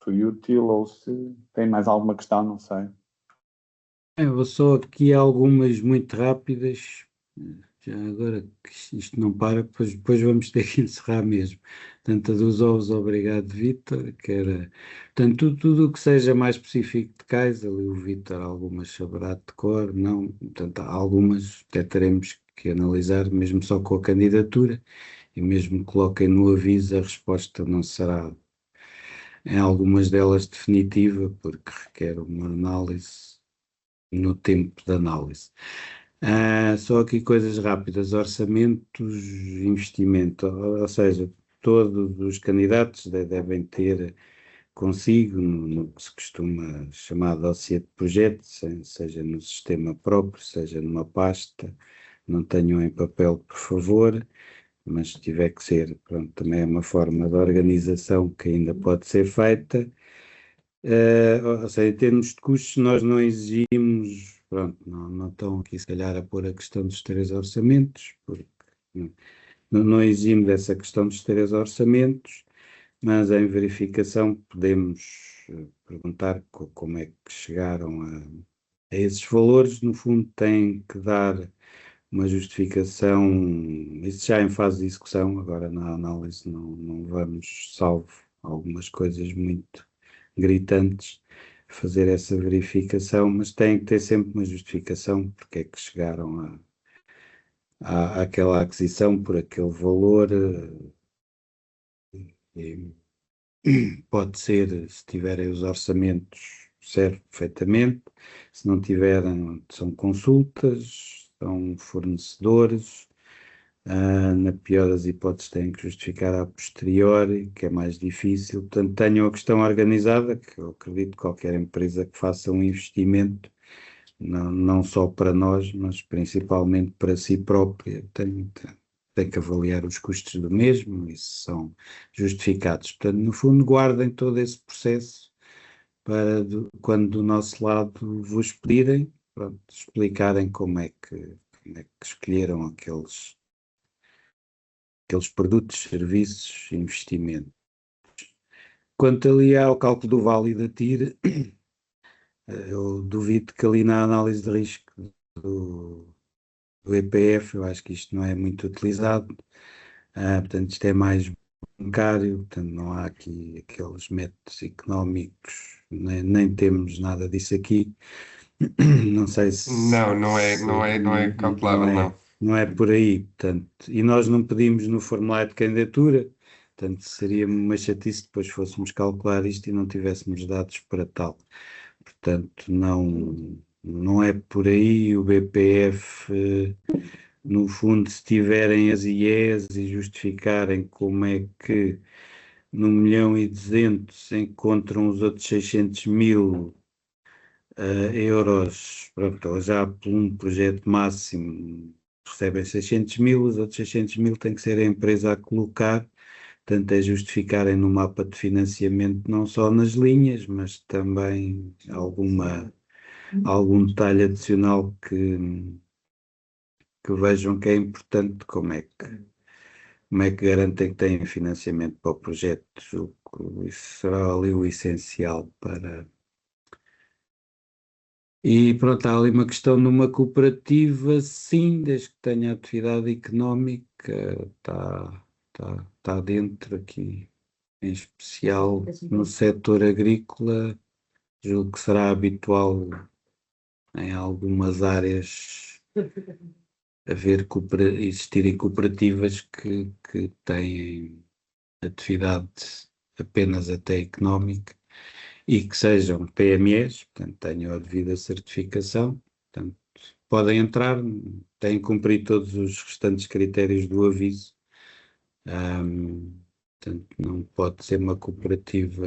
foi útil ou se tem mais alguma questão, não sei.
Eu vou só aqui algumas muito rápidas, já agora que isto não para, depois vamos ter que encerrar mesmo. Portanto, a dos ovos, obrigado, Vítor, portanto, tudo o que seja mais específico de cais, ali o Vítor algumas saberá de cor, não, portanto, algumas até teremos que analisar, mesmo só com a candidatura, e mesmo que coloquem no aviso, a resposta não será, em algumas delas, definitiva, porque requer uma análise no tempo de análise. Só aqui coisas rápidas, orçamentos, investimento, ou seja, todos os candidatos devem ter consigo, no que se costuma chamar de dossiê de projeto, seja no sistema próprio, seja numa pasta, não tenham em papel, por favor, mas se tiver que ser, pronto, também é uma forma de organização que ainda pode ser feita. Ou seja, em termos de custos, nós não exigimos, pronto, não estão aqui se calhar a pôr a questão dos 3 orçamentos, porque não exigimos dessa questão dos 3 orçamentos, mas em verificação podemos perguntar como é que chegaram a esses valores. No fundo, têm que dar uma justificação, isso já em fase de execução, agora na análise não vamos, salvo algumas coisas muito gritantes, fazer essa verificação, mas tem que ter sempre uma justificação porque é que chegaram àquela aquisição por aquele valor. Pode ser, se tiverem os orçamentos, serve perfeitamente, se não tiverem, são consultas, são fornecedores. Na pior das hipóteses têm que justificar a posteriori, que é mais difícil. Portanto, tenham a questão organizada, que eu acredito que qualquer empresa que faça um investimento, não só para nós, mas principalmente para si própria, tem que avaliar os custos do mesmo e se são justificados. Portanto, no fundo, guardem todo esse processo para quando do nosso lado vos pedirem, pronto, explicarem como é que escolheram aqueles produtos, serviços, investimentos. Quanto ali ao cálculo do vale e da TIR, eu duvido que ali na análise de risco do EPF, eu acho que isto não é muito utilizado, portanto isto é mais bancário, portanto não há aqui aqueles métodos económicos, nem temos nada disso aqui. Não sei se...
Não é calculável, não.
Não é por aí, portanto, e nós não pedimos no formulário de candidatura, portanto seria uma chatice depois fôssemos calcular isto e não tivéssemos dados para tal. Portanto, não é por aí. O BPF, no fundo, se tiverem as IEs e justificarem como é que no 1.200.000 encontram os outros 600.000 euros, pronto, já por um projeto máximo recebem 600.000, os outros 600.000 tem que ser a empresa a colocar, portanto é justificarem no mapa de financiamento não só nas linhas, mas também algum detalhe adicional que vejam que é importante, como é que garantem que têm financiamento para o projeto. Isso será ali o essencial E pronto, há ali uma questão numa cooperativa, sim, desde que tenha atividade económica, está dentro aqui, em especial no setor agrícola, julgo que será habitual em algumas áreas existirem cooperativas que têm atividade apenas até económica e que sejam PMEs, portanto tenham a devida certificação, portanto podem entrar, têm que cumprir todos os restantes critérios do aviso, portanto não pode ser uma cooperativa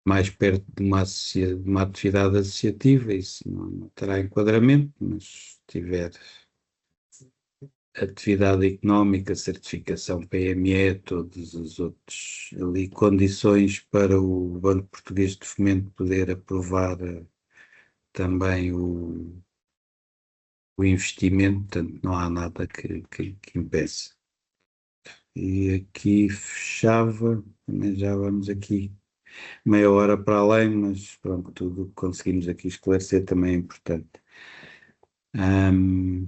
mais perto de uma atividade associativa, isso não terá enquadramento, mas se tiver atividade económica, certificação PME, todos os outros ali condições para o Banco Português de Fomento poder aprovar também o investimento, portanto não há nada que impeça. E aqui fechava, também já vamos aqui meia hora para além, mas pronto, tudo o que conseguimos aqui esclarecer também é importante. Não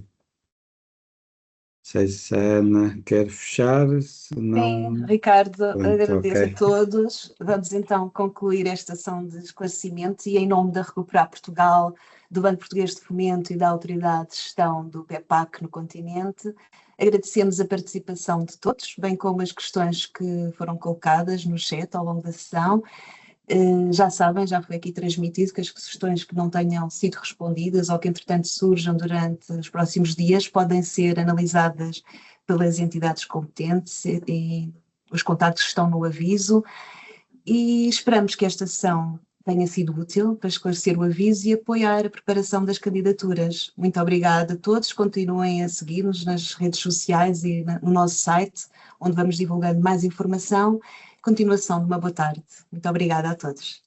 sei se a Ana quer fechar, se não...
Sim, Ricardo,
Pronto,
agradeço
ok.
a todos. Vamos então concluir esta ação de esclarecimento e em nome da Recuperar Portugal, do Banco Português de Fomento e da Autoridade de Gestão do PEPAC no continente, agradecemos a participação de todos, bem como as questões que foram colocadas no chat ao longo da sessão. Já sabem, já foi aqui transmitido que as questões que não tenham sido respondidas ou que entretanto surjam durante os próximos dias podem ser analisadas pelas entidades competentes e os contactos estão no aviso e esperamos que esta sessão tenha sido útil para esclarecer o aviso e apoiar a preparação das candidaturas. Muito obrigada a todos, continuem a seguir-nos nas redes sociais e no nosso site, onde vamos divulgando mais informação. Continuação de uma boa tarde. Muito obrigada a todos.